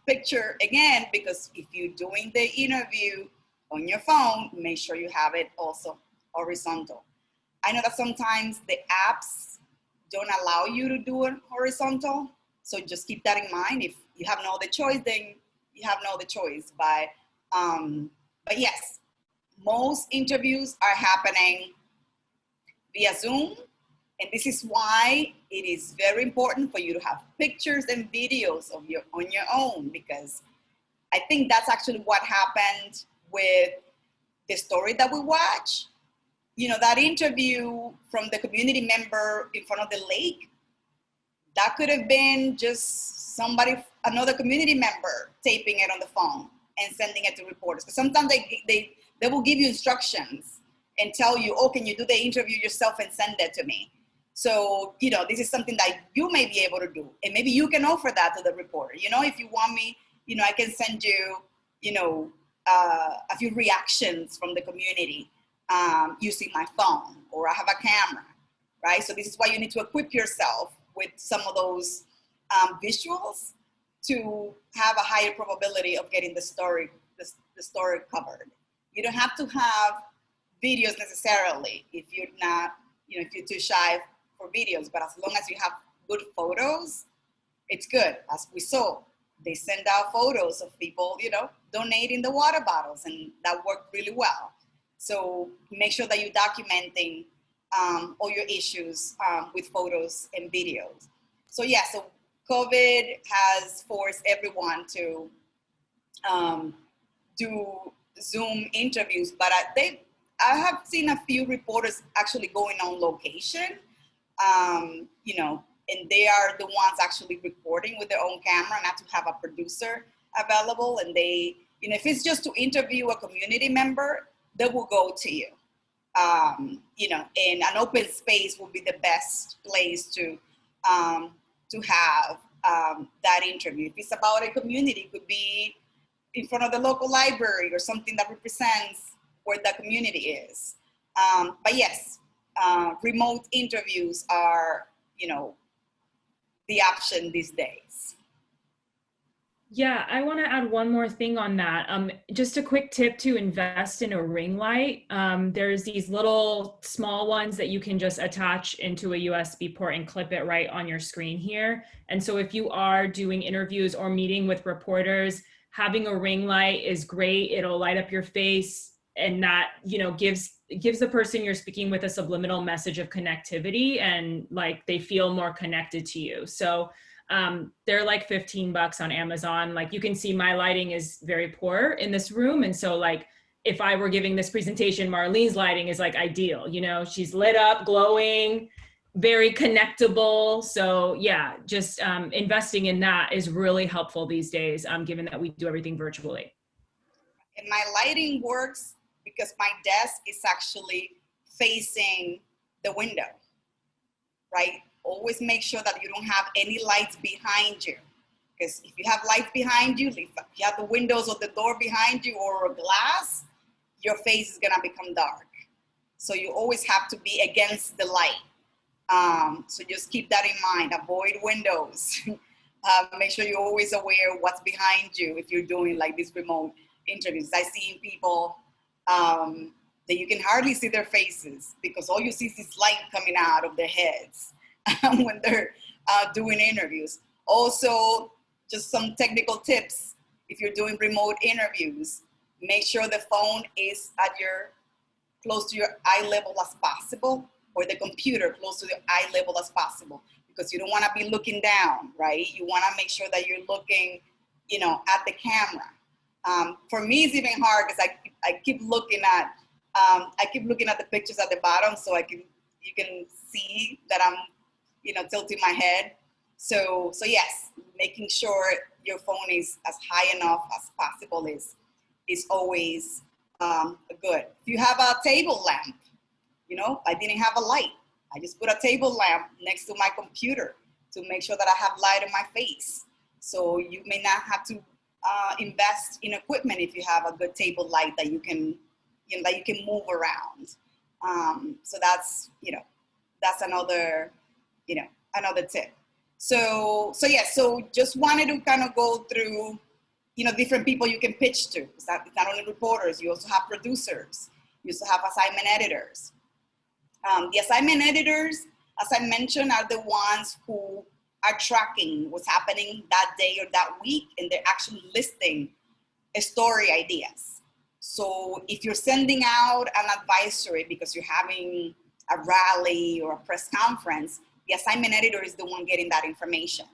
picture again, because if you're doing the interview on your phone, make sure you have it also horizontal. I know that sometimes the apps don't allow you to do it horizontal, so just keep that in mind. If you have no other choice, then you have no other choice. But yes, most interviews are happening via Zoom, and this is why it is very important for you to have pictures and videos of on your own, because I think that's actually what happened with the story that we watch. That interview from the community member in front of the lake, that could have been just another community member taping it on the phone and sending it to reporters. Because sometimes they will give you instructions and tell you, oh, can you do the interview yourself and send that to me? So, this is something that you may be able to do. And maybe you can offer that to the reporter. If you want me, I can send you, a few reactions from the community using my phone, or I have a camera, right? So this is why you need to equip yourself with some of those visuals to have a higher probability of getting the story covered. You don't have to have videos necessarily if you're not, if you're too shy for videos, but as long as you have good photos, it's good. As we saw, they send out photos of people, donating the water bottles, and that worked really well. So make sure that you're documenting all your issues with photos and videos. So yeah, so COVID has forced everyone to do Zoom interviews, but I have seen a few reporters actually going on location, and they are the ones actually recording with their own camera, not to have a producer available. And they, if it's just to interview a community member, they will go to you. And an open space will be the best place to have that interview. If it's about a community, it could be in front of the local library or something that represents where the community is. But yes, remote interviews are, the option these days. Yeah, I want to add one more thing on that. Just a quick tip to invest in a ring light. There's these little small ones that you can just attach into a USB port and clip it right on your screen here. And so if you are doing interviews or meeting with reporters, having a ring light is great. It'll light up your face. and that, you know, gives the person you're speaking with a subliminal message of connectivity, and like they feel more connected to you. So they're like $15 on Amazon. Like you can see my lighting is very poor in this room. And so like, if I were giving this presentation, Marlene's lighting is like ideal, you know, she's lit up, glowing, very connectable. So yeah, just investing in that is really helpful these days, given that we do everything virtually. And my lighting works because my desk is actually facing the window, right? Always make sure that you don't have any lights behind you. Because if you have lights behind you, if you have the windows or the door behind you or a glass, your face is gonna become dark. So you always have to be against the light. So just keep that in mind, avoid windows. Make sure you're always aware of what's behind you if you're doing like these remote interviews. I see people that you can hardly see their faces because all you see is this light coming out of their heads when they're doing interviews. Also, just some technical tips. If you're doing remote interviews, make sure the phone is at close to your eye level as possible, or the computer close to the eye level as possible, because you don't want to be looking down, right? You want to make sure that you're looking, you know, at the camera. For me, it's even hard because I keep looking at the pictures at the bottom, so you can see that I'm, you know, tilting my head. So yes, making sure your phone is as high enough as possible is always good. If you have a table lamp, you know, I didn't have a light. I just put a table lamp next to my computer to make sure that I have light in my face. So you may not have to invest in equipment if you have a good table light that you can, you know, that you can move around. So that's, you know, that's another, you know, another tip. So just wanted to kind of go through, you know, different people you can pitch to. It's not only reporters, you also have producers, you also have assignment editors. The assignment editors, as I mentioned, are the ones who are tracking what's happening that day or that week, and they're actually listing story ideas. So if you're sending out an advisory because you're having a rally or a press conference, the assignment editor is the one getting that information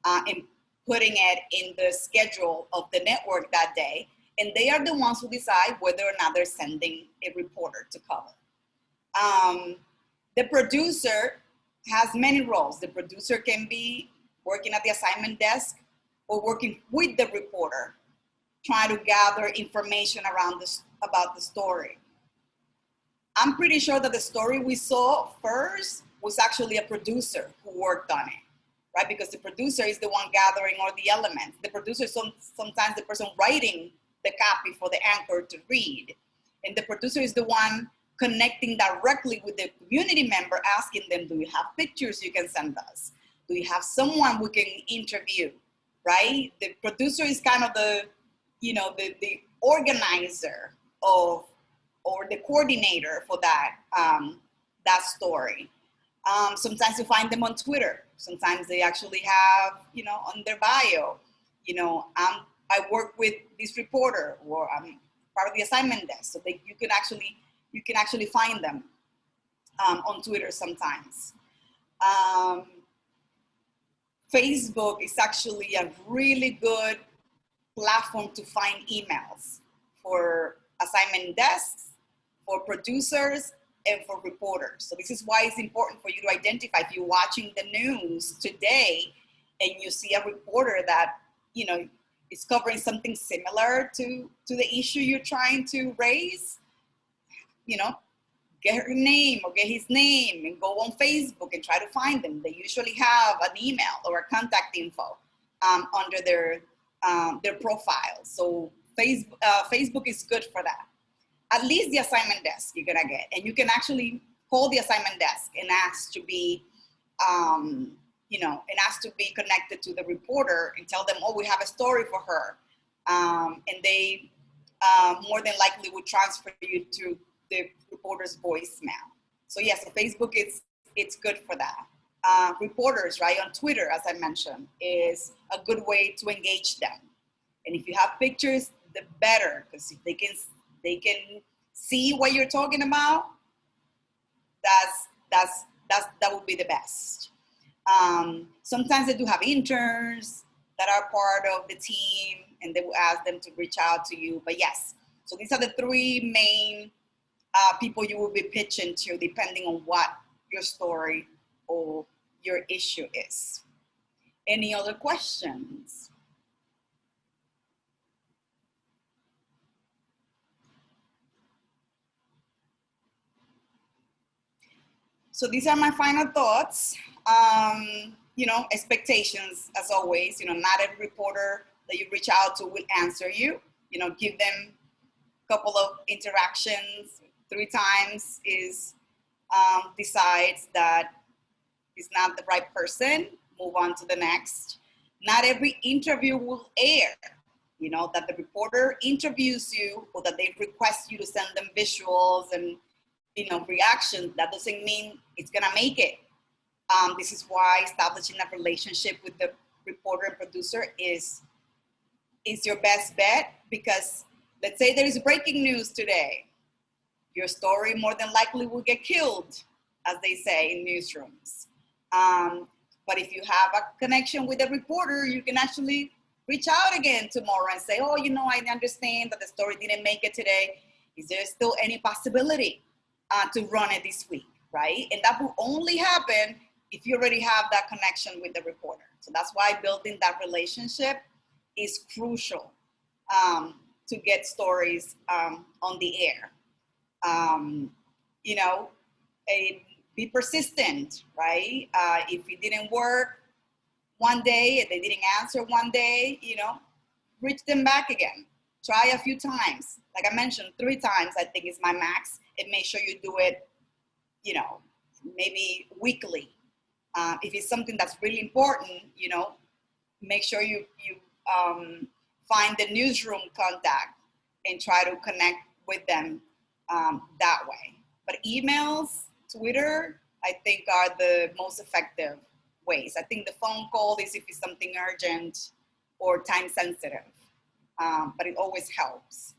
and putting it in the schedule of the network that day. And they are the ones who decide whether or not they're sending a reporter to cover. The producer has many roles. The producer can be working at the assignment desk or working with the reporter, trying to gather information around about the story. I'm pretty sure that the story we saw first was actually a producer who worked on it, right? Because the producer is the one gathering all the elements. The producer is sometimes the person writing the copy for the anchor to read. And the producer is the one connecting directly with the community member, asking them, do you have pictures you can send us? Do you have someone we can interview, right? The producer is kind of the, you know, the organizer of, or the coordinator for that, that story. Sometimes you find them on Twitter. Sometimes they actually have, you know, on their bio, you know, I work with this reporter, or I'm part of the assignment desk. So you can actually find them on Twitter sometimes. Facebook is actually a really good platform to find emails for assignment desks, for producers, and for reporters. So this is why it's important for you to identify if you're watching the news today and you see a reporter that, you know, is covering something similar to the issue you're trying to raise, you know, get her name or get his name and go on Facebook and try to find them. They usually have an email or a contact info under their profile. So Facebook is good for that. At least the assignment desk you're gonna get, and you can actually call the assignment desk and ask to be, you know, and ask to be connected to the reporter and tell them, oh, we have a story for her, and they more than likely would transfer you to the reporter's voicemail. So yes, so Facebook it's good for that. Reporters, right, on Twitter, as I mentioned, is a good way to engage them. And if you have pictures, the better, because if they can see what you're talking about, that would be the best. Sometimes they do have interns that are part of the team, and they will ask them to reach out to you. But yes, so these are the three main people you will be pitching to, depending on what your story or your issue is. Any other questions? So these are my final thoughts. You know, expectations, as always. You know, not every reporter that you reach out to will answer you. You know, give them a couple of interactions, 3 times is decides that is not the right person, move on to the next. Not every interview will air. You know, that the reporter interviews you or that they request you to send them visuals and, you know, reactions. That doesn't mean it's gonna make it. This is why establishing a relationship with the reporter and producer is your best bet, because let's say there is breaking news today. Your story more than likely will get killed, as they say in newsrooms. But if you have a connection with the reporter, you can actually reach out again tomorrow and say, oh, you know, I understand that the story didn't make it today. Is there still any possibility to run it this week, right? And that will only happen if you already have that connection with the reporter. So that's why building that relationship is crucial to get stories on the air. You know, be persistent, right? If it didn't work one day, if they didn't answer one day, you know, reach them back again. Try a few times. Like I mentioned, 3 times I think is my max. And make sure you do it, you know, maybe weekly. If it's something that's really important, you know, make sure you find the newsroom contact and try to connect with them that way. But emails, Twitter, I think are the most effective ways. I think the phone call is if it's something urgent or time sensitive, but it always helps.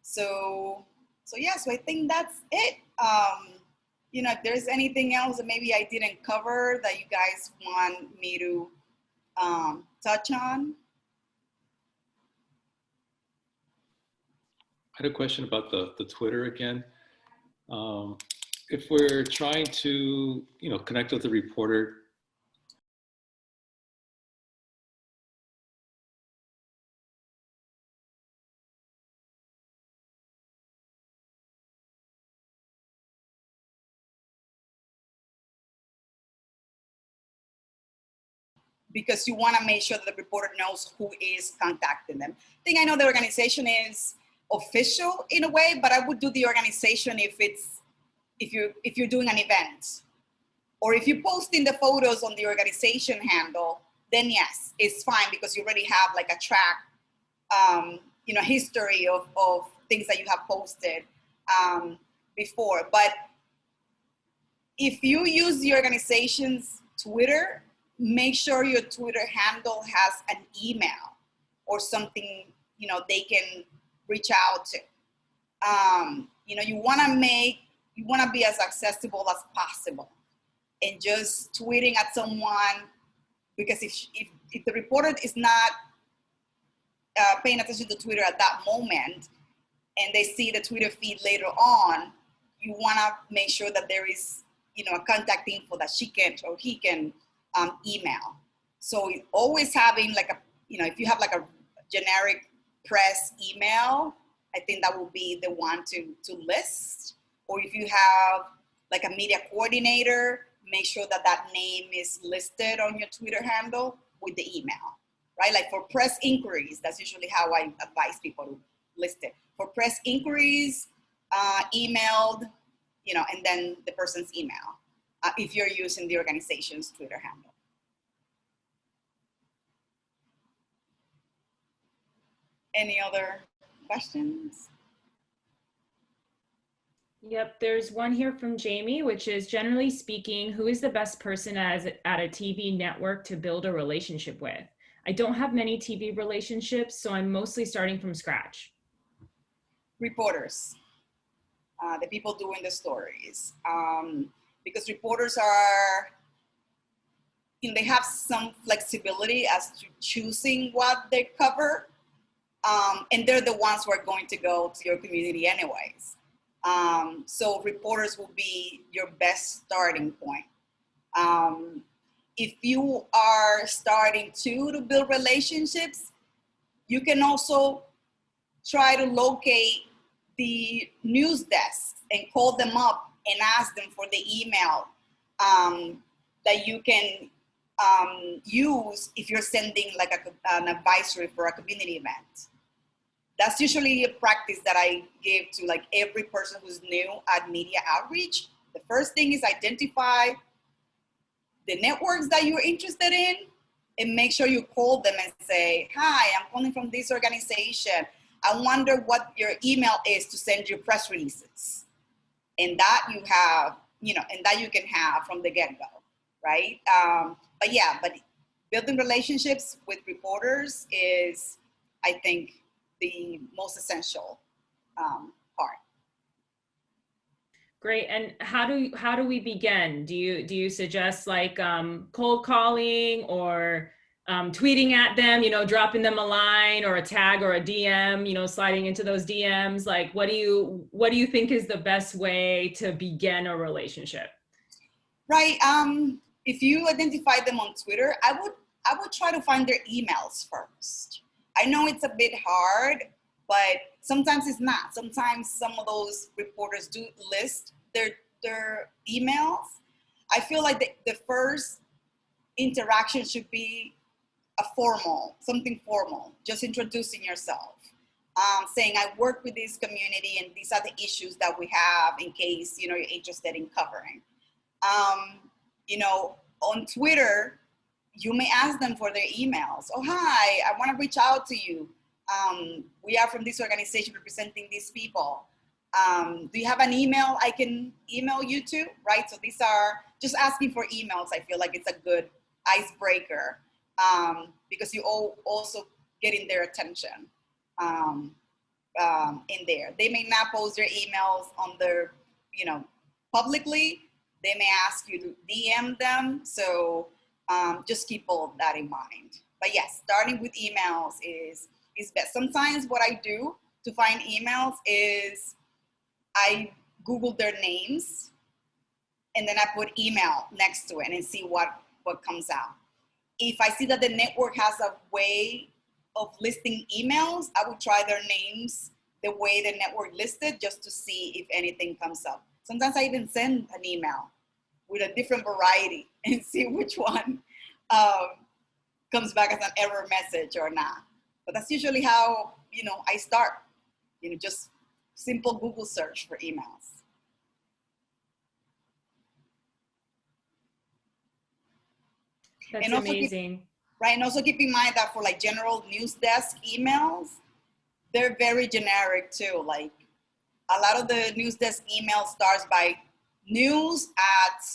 So yeah, so I think that's it. You know, if there's anything else that maybe I didn't cover that you guys want me to touch on. I had a question about the Twitter again. If we're trying to, you know, connect with the reporter, because you want to make sure that the reporter knows who is contacting them. I think I know the organization is official in a way, but I would do the organization if you're doing an event, or if you're posting the photos on the organization handle, then yes, it's fine because you already have like a track, you know, history of things that you have posted before. But if you use the organization's Twitter, make sure your Twitter handle has an email or something, you know, they can reach out to. You know, you want to be as accessible as possible, and just tweeting at someone, because if the reporter is not paying attention to Twitter at that moment and they see the Twitter feed later on, you want to make sure that there is, you know, a contact info that she can or he can email. So always having like a, you know, if you have like a generic press email, I think that will be the one to list. Or if you have like a media coordinator, make sure that that name is listed on your Twitter handle with the email, right? Like for press inquiries, that's usually how I advise people to list it. For press inquiries, emailed, you know, and then the person's email, if you're using the organization's Twitter handle. Any other questions? Yep, there's one here from Jamie, which is, generally speaking, who is the best person at a TV network to build a relationship with? I don't have many TV relationships, so I'm mostly starting from scratch. Reporters. the people doing the stories, because reporters are, they have some flexibility as to choosing what they cover, and they're the ones who are going to go to your community anyways. So reporters will be your best starting point. If you are starting to build relationships, you can also try to locate the news desks and call them up and ask them for the email that you can use if you're sending like an advisory for a community event. That's usually a practice that I give to like every person who's new at media outreach. The first thing is identify the networks that you're interested in and make sure you call them and say, hi, I'm calling from this organization. I wonder what your email is to send you press releases. And that you have, and that you can have from the get-go, right? But building relationships with reporters is, I think, the most essential part. Great. And how do we begin? Do you suggest like cold calling or tweeting at them, dropping them a line or a tag or a DM, sliding into those DMs? Like, what do you think is the best way to begin a relationship? Right. If you identify them on Twitter, I would try to find their emails first. I know it's a bit hard, but sometimes it's not. Sometimes some of those reporters do list their emails. I feel like the first interaction should be something formal, just introducing yourself, saying I work with this community and these are the issues that we have in case, you're interested in covering. On Twitter, you may ask them for their emails. Oh, hi, I want to reach out to you. We are from this organization representing these people. Do you have an email I can email you to, right? So these are just asking for emails. I feel like it's a good icebreaker because you also getting their attention in there. They may not post their emails on their, publicly. They may ask you to DM them. So just keep all of that in mind. But yes, starting with emails is best. Sometimes what I do to find emails is I Google their names and then I put email next to it and see what comes out. If I see that the network has a way of listing emails, I would try their names the way the network listed just to see if anything comes up. Sometimes I even send an email with a different variety and see which one comes back as an error message or not. But that's usually how, I start, just simple Google search for emails. That's amazing. And also keep in mind that for like general news desk emails, they're very generic too. Like a lot of the news desk email starts by news at,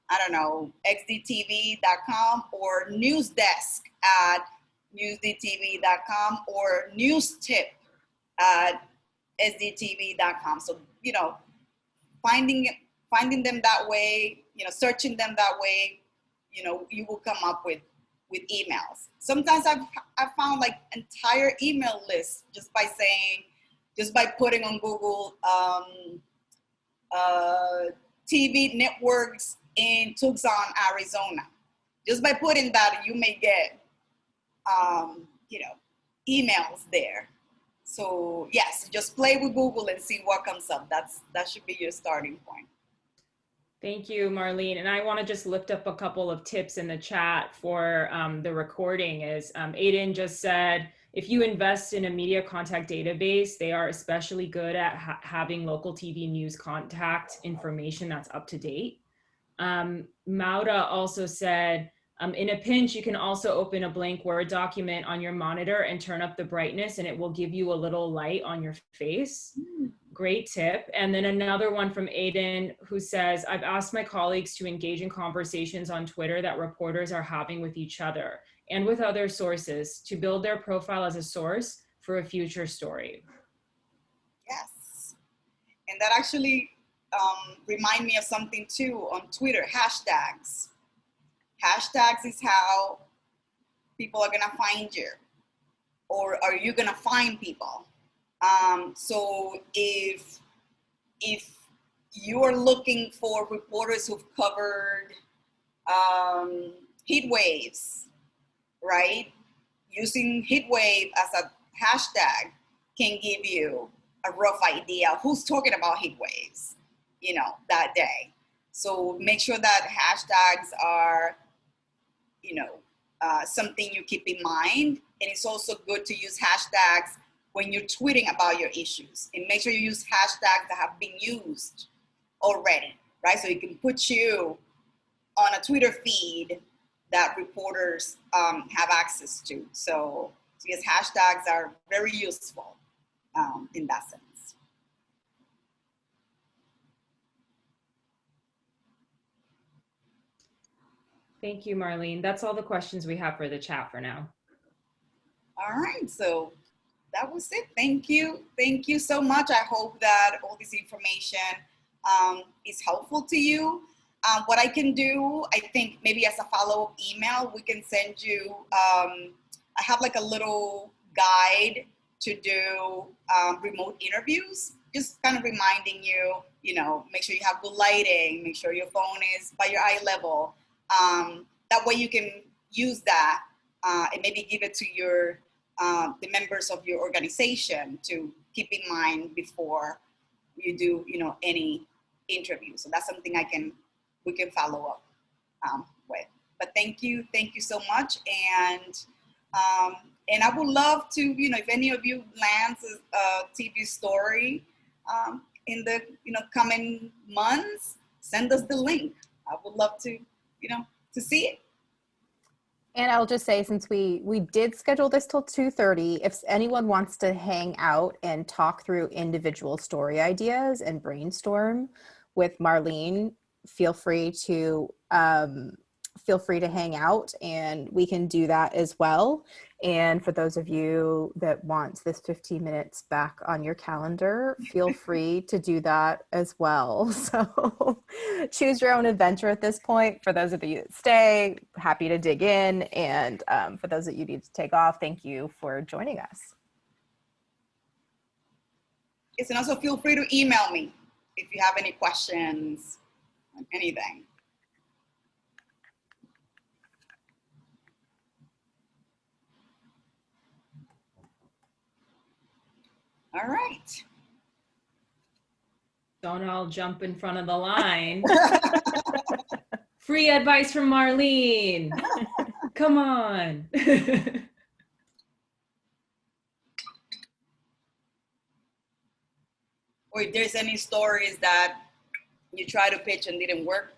I don't know, xdtv.com or newsdesk at newsdtv.com or newstip at sdtv.com. So, finding them that way, searching them that way, you will come up with emails. Sometimes I've found like entire email lists just by putting on Google TV networks in Tucson, Arizona. Just by putting that, you may get, emails there. So yes, just play with Google and see what comes up. That should be your starting point. Thank you, Marlene. And I want to just lift up a couple of tips in the chat for the recording. Aiden just said, if you invest in a media contact database, they are especially good at having local TV news contact information that's up to date. Mauda also said, in a pinch, you can also open a blank Word document on your monitor and turn up the brightness and it will give you a little light on your face. Great tip. And then another one from Aiden who says, I've asked my colleagues to engage in conversations on Twitter that reporters are having with each other and with other sources to build their profile as a source for a future story. Yes. And that actually remind me of something too on Twitter, hashtags. Hashtags is how people are gonna find you, or are you gonna find people? So if you are looking for reporters who've covered heat waves, right? Using heat wave as a hashtag can give you a rough idea who's talking about heat waves, you know, that day. So make sure that hashtags are, you know, something you keep in mind. And it's also good to use hashtags when you're tweeting about your issues, and make sure you use hashtags that have been used already, right? So it can put you on a Twitter feed that reporters have access to. So yes, hashtags are very useful in that sense. Thank you, Marlene. That's all the questions we have for the chat for now. All right, so that was it. Thank you. Thank you so much. I hope that all this information is helpful to you. What I can do, I think maybe as a follow-up email, we can send you, I have like a little guide to do remote interviews, just kind of reminding you, you know, make sure you have good lighting, make sure your phone is by your eye level. That way you can use that and maybe give it to your the members of your organization to keep in mind before you do, you know, any interview. So that's something we can follow up with. But thank you so much, and I would love to, you know, if any of you lands a TV story in the, you know, coming months, send us the link. I would love to, you know, to see it. And I'll just say, since we did schedule this till 2:30, if anyone wants to hang out and talk through individual story ideas and brainstorm with Marlene, feel free to hang out, and we can do that as well. And for those of you that want this 15 minutes back on your calendar, feel free to do that as well. So choose your own adventure at this point. For those of you that stay, happy to dig in. And for those that you need to take off, thank you for joining us. Yes, and also feel free to email me if you have any questions on anything. All right. Don't all jump in front of the line. Free advice from Marlene. Come on. Or if there's any stories that you try to pitch and didn't work.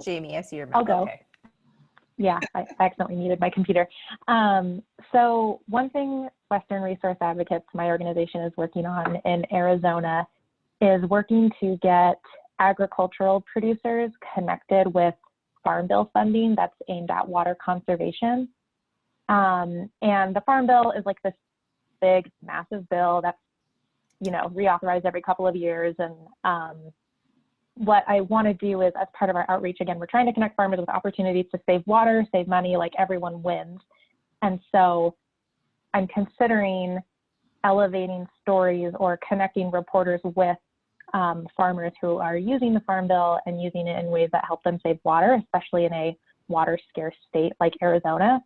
Jamie, I see your mouth. I'll go. Okay. Yeah, I accidentally muted my computer. So one thing Western Resource Advocates, my organization, is working on in Arizona is working to get agricultural producers connected with Farm Bill funding that's aimed at water conservation. And the Farm Bill is like this big, massive bill that's, you know, reauthorized every couple of years. And what I want to do is, as part of our outreach, again, we're trying to connect farmers with opportunities to save water, save money, like everyone wins. And so I'm considering elevating stories or connecting reporters with farmers who are using the Farm Bill and using it in ways that help them save water, especially in a water scarce state like Arizona.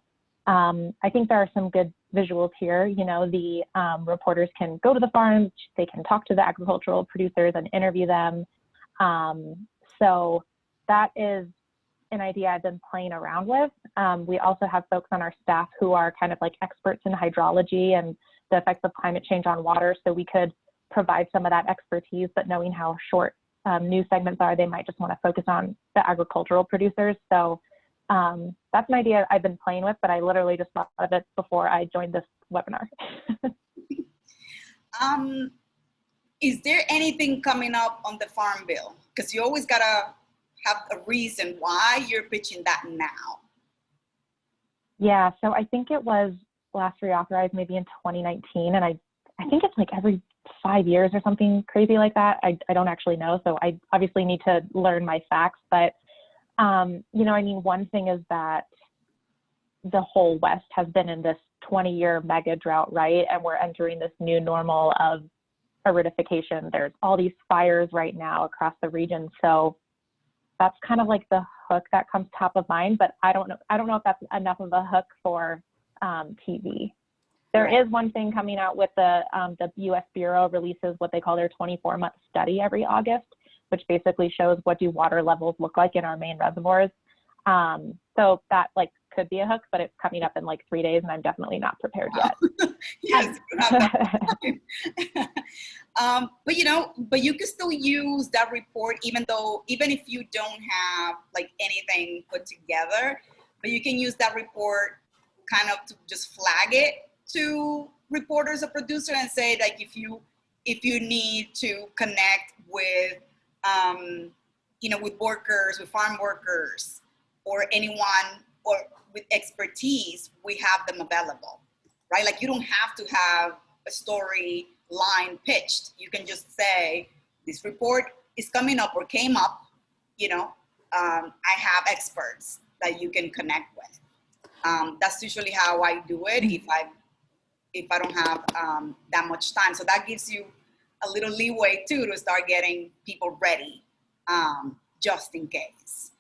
I think there are some good visuals here. You know, the reporters can go to the farms, they can talk to the agricultural producers and interview them. So that is an idea I've been playing around with. We also have folks on our staff who are kind of like experts in hydrology and the effects of climate change on water. So we could provide some of that expertise, but knowing how short news segments are, they might just want to focus on the agricultural producers. So that's an idea I've been playing with, but I literally just thought of it before I joined this webinar. Is there anything coming up on the Farm Bill? Because you always gotta have a reason why you're pitching that now. Yeah, so I think it was last reauthorized maybe in 2019, and I think it's like every 5 years or something crazy like that. I don't actually know, so I obviously need to learn my facts. But you know, I mean, one thing is that the whole West has been in this 20-year mega drought, right? And we're entering this new normal of aridification. There's all these fires right now across the region, so that's kind of like the hook that comes top of mind. But I don't know if that's enough of a hook for TV. There is one thing coming out with the U.S. Bureau releases what they call their 24-month study every August, which basically shows what do water levels look like in our main reservoirs. So that like could be a hook, but it's coming up in like 3 days, and I'm definitely not prepared yet. Yes, you have that. But you know, but you can still use that report, even if you don't have like anything put together, but you can use that report kind of to just flag it to reporters or producer and say like if you need to connect with you know, with workers, with farm workers, or anyone or with expertise, we have them available, right? Like you don't have to have a story line pitched. You can just say this report is coming up or came up, you know, I have experts that you can connect with. That's usually how I do it if I don't have that much time. So that gives you a little leeway too to start getting people ready, just in case.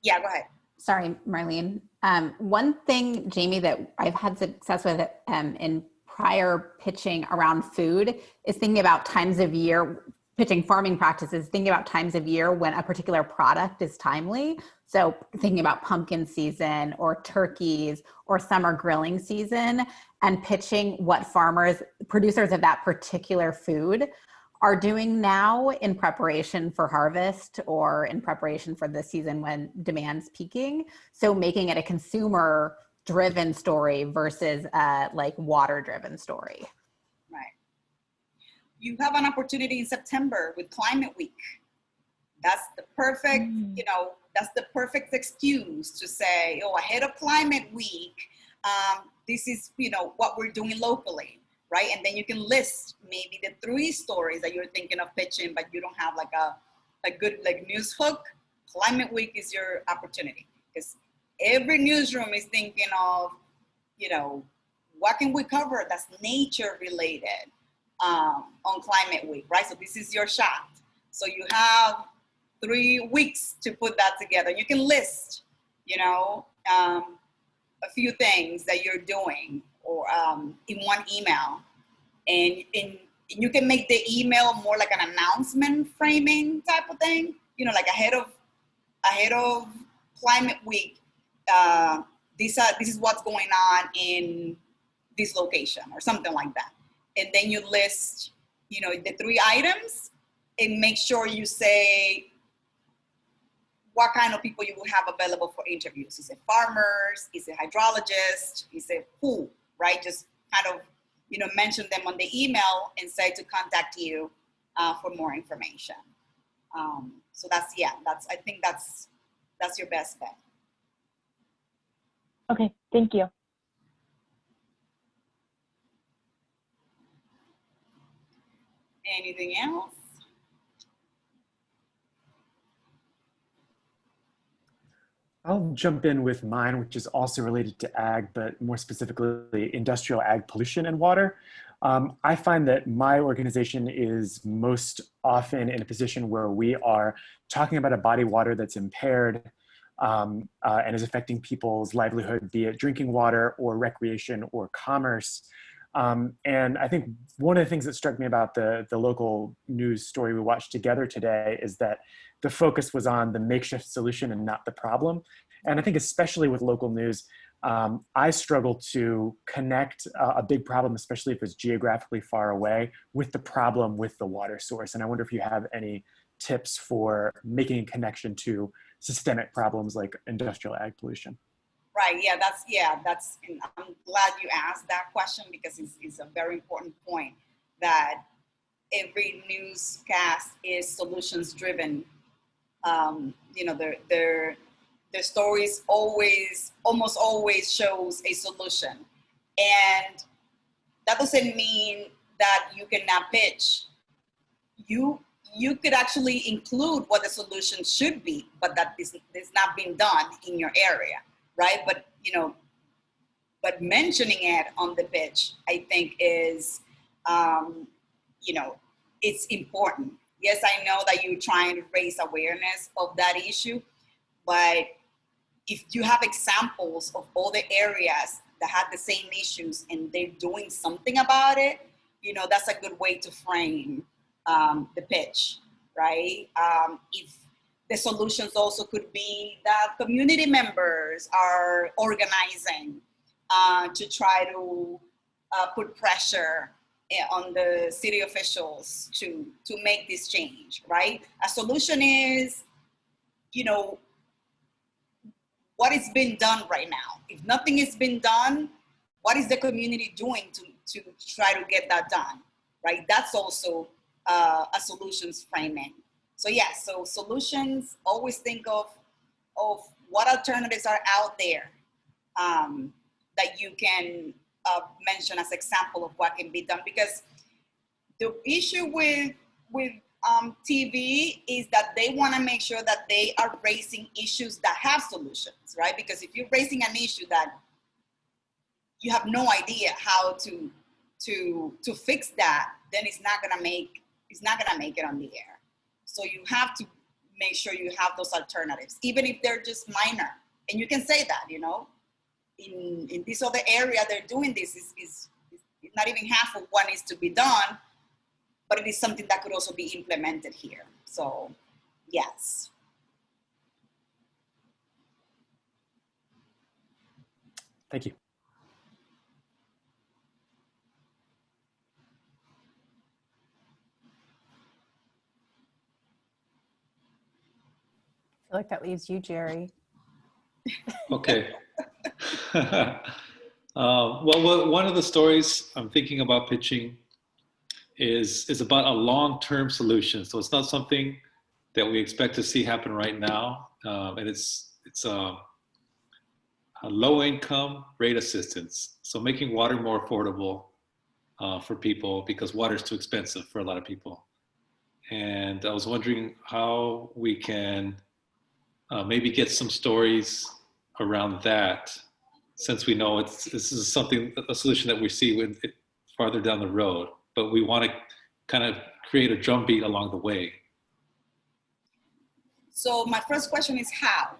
Yeah, go ahead. Sorry, Marlene. One thing, Jamie, that I've had success with in prior pitching around food is thinking about times of year, pitching farming practices, thinking about times of year when a particular product is timely. So thinking about pumpkin season or turkeys or summer grilling season, and pitching what producers of that particular food are doing now in preparation for harvest or in preparation for the season when demand's peaking. So making it a consumer driven story versus like water driven story. Right. You have an opportunity in September with Climate Week. That's the perfect, you know, that's the perfect excuse to say, oh, ahead of Climate Week, this is, you know, what we're doing locally, right? And then you can list maybe the 3 stories that you're thinking of pitching, but you don't have like a good like news hook. Climate Week is your opportunity, because every newsroom is thinking of, you know, what can we cover that's nature related on Climate Week, right? So this is your shot. So you have 3 weeks to put that together. You can list, you know, a few things that you're doing, or in one email, and you can make the email more like an announcement framing type of thing. You know, like ahead of Climate Week, this is what's going on in this location or something like that. And then you list, you know, the 3 items, and make sure you say what kind of people you will have available for interviews. Is it farmers? Is it hydrologists? Is it who, right? Just kind of, you know, mention them on the email and say to contact you for more information. So I think that's your best bet. Okay, thank you. Anything else? I'll jump in with mine, which is also related to ag, but more specifically industrial ag pollution and water. I find that my organization is most often in a position where we are talking about a body of water that's impaired and is affecting people's livelihood, be it drinking water or recreation or commerce. And I think one of the things that struck me about the local news story we watched together today is that the focus was on the makeshift solution and not the problem. And I think especially with local news, I struggle to connect a big problem, especially if it's geographically far away, with the problem with the water source. And I wonder if you have any tips for making a connection to systemic problems like industrial ag pollution. Right. That's. And I'm glad you asked that question, because it's a very important point that every newscast is solutions driven. You know, their stories almost always shows a solution, And that doesn't mean that you cannot pitch. You could actually include what the solution should be, but that is not being done in your area, right? But but mentioning it on the pitch, I think is, it's important. Yes, I know that you're trying to raise awareness of that issue, but if you have examples of other areas that have the same issues and they're doing something about it, that's a good way to frame the pitch, right? If the solutions also could be that community members are organizing to try to put pressure on the city officials to make this change, right? A solution is, what is being done right now. If nothing is being done, what is the community doing to try to get that done, right? That's also a solutions framing. So yes, so solutions, always think of what alternatives are out there that you can mention as example of what can be done. Because the issue with TV is that they want to make sure that they are raising issues that have solutions, right? Because if you're raising an issue that you have no idea how to fix that, then it's not gonna make it on the air. So you have to make sure you have those alternatives, even if they're just minor. And you can say that, in this other area they're doing this is not even half of what needs to be done, but it is something that could also be implemented here. So, yes. Thank you. I feel like that leaves you, Jerry. Okay. Well, one of the stories I'm thinking about pitching is about a long-term solution. So it's not something that we expect to see happen right now, and it's a low-income rate assistance. So making water more affordable for people, because water is too expensive for a lot of people. And I was wondering how we can maybe get some stories around that, since we know this is a solution that we see farther down the road, but we want to kind of create a drumbeat along the way. So my first question is how?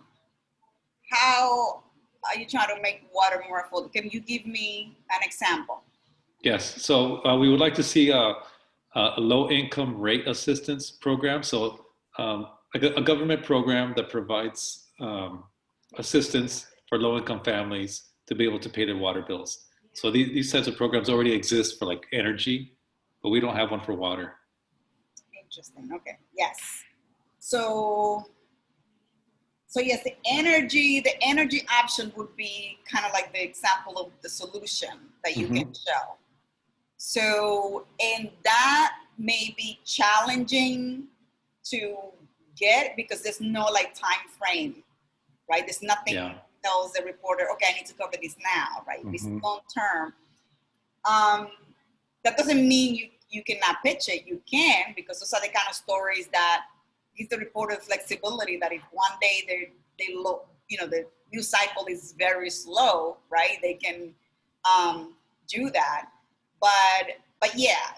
How are you trying to make water more affordable? Can you give me an example? Yes, so we would like to see a low-income rate assistance program. So a government program that provides assistance for low-income families to be able to pay their water bills. So these types of programs already exist for like energy, but we don't have one for water. Interesting. Okay. Yes. So yes, the energy option would be kind of like the example of the solution that you can show. So, and that may be challenging to get because there's no like time frame, right? There's nothing that tells the reporter, okay, I need to cover this now, right? This long term. That doesn't mean you cannot pitch it. You can, because those are the kind of stories that gives the reporter flexibility that if one day the news cycle is very slow, right? They can do that. But yeah,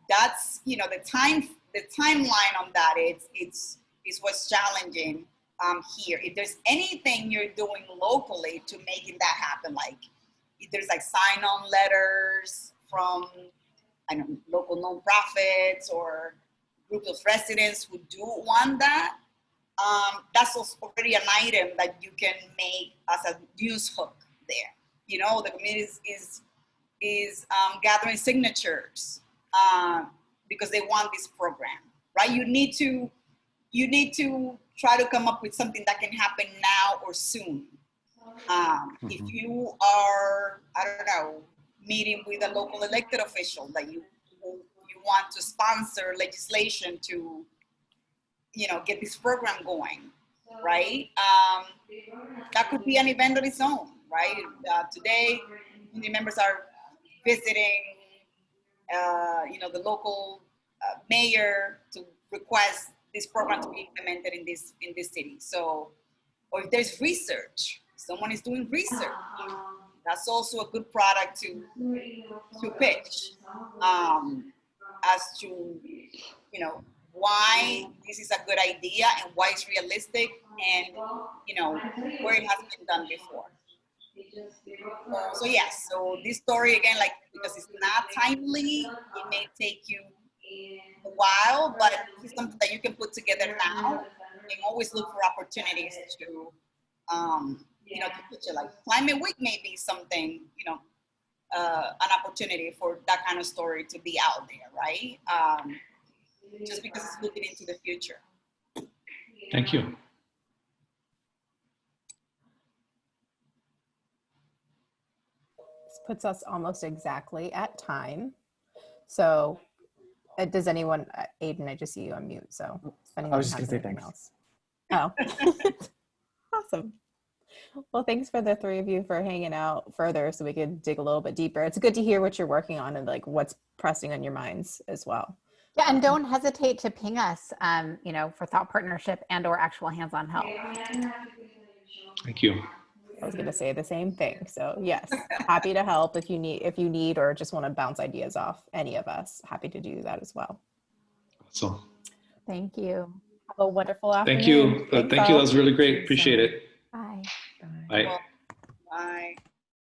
that's the timeline on that. It's what's challenging here. If there's anything you're doing locally to making that happen, like if there's like sign-on letters from local nonprofits or groups of residents who do want that, that's already an item that you can make as a news hook there. The community is gathering signatures because they want this program, right? You need to try to come up with something that can happen now or soon. If you are, I don't know, meeting with a local elected official that you want to sponsor legislation to, get this program going, right? That could be an event on its own, right? Today, community members are visiting, the local mayor to request this program to be implemented in this city. So, or if there's research, someone is doing research, that's also a good product to pitch as to why this is a good idea and why it's realistic and where it has been done before. So yes, so this story again, like, because it's not timely, it may take you a while, but it's something that you can put together now and always look for opportunities to to picture. Like Climate Week may be something, an opportunity for that kind of story to be out there, right? Just because it's looking into the future. Thank you. This puts us almost exactly at time. So does anyone, Aiden, I just see you on mute. So if anyone I was just has gonna say anything thanks. else. Oh, awesome. Well, thanks for the three of you for hanging out further so we could dig a little bit deeper. It's good to hear what you're working on and like what's pressing on your minds as well. Yeah, and don't hesitate to ping us, for thought partnership and/or actual hands-on help. Thank you. I was going to say the same thing. So yes, happy to help if you need or just want to bounce ideas off any of us. Happy to do that as well. So thank you. Have a wonderful afternoon. thank you. Thank you. That was really great. Appreciate it. Bye. Bye. Bye.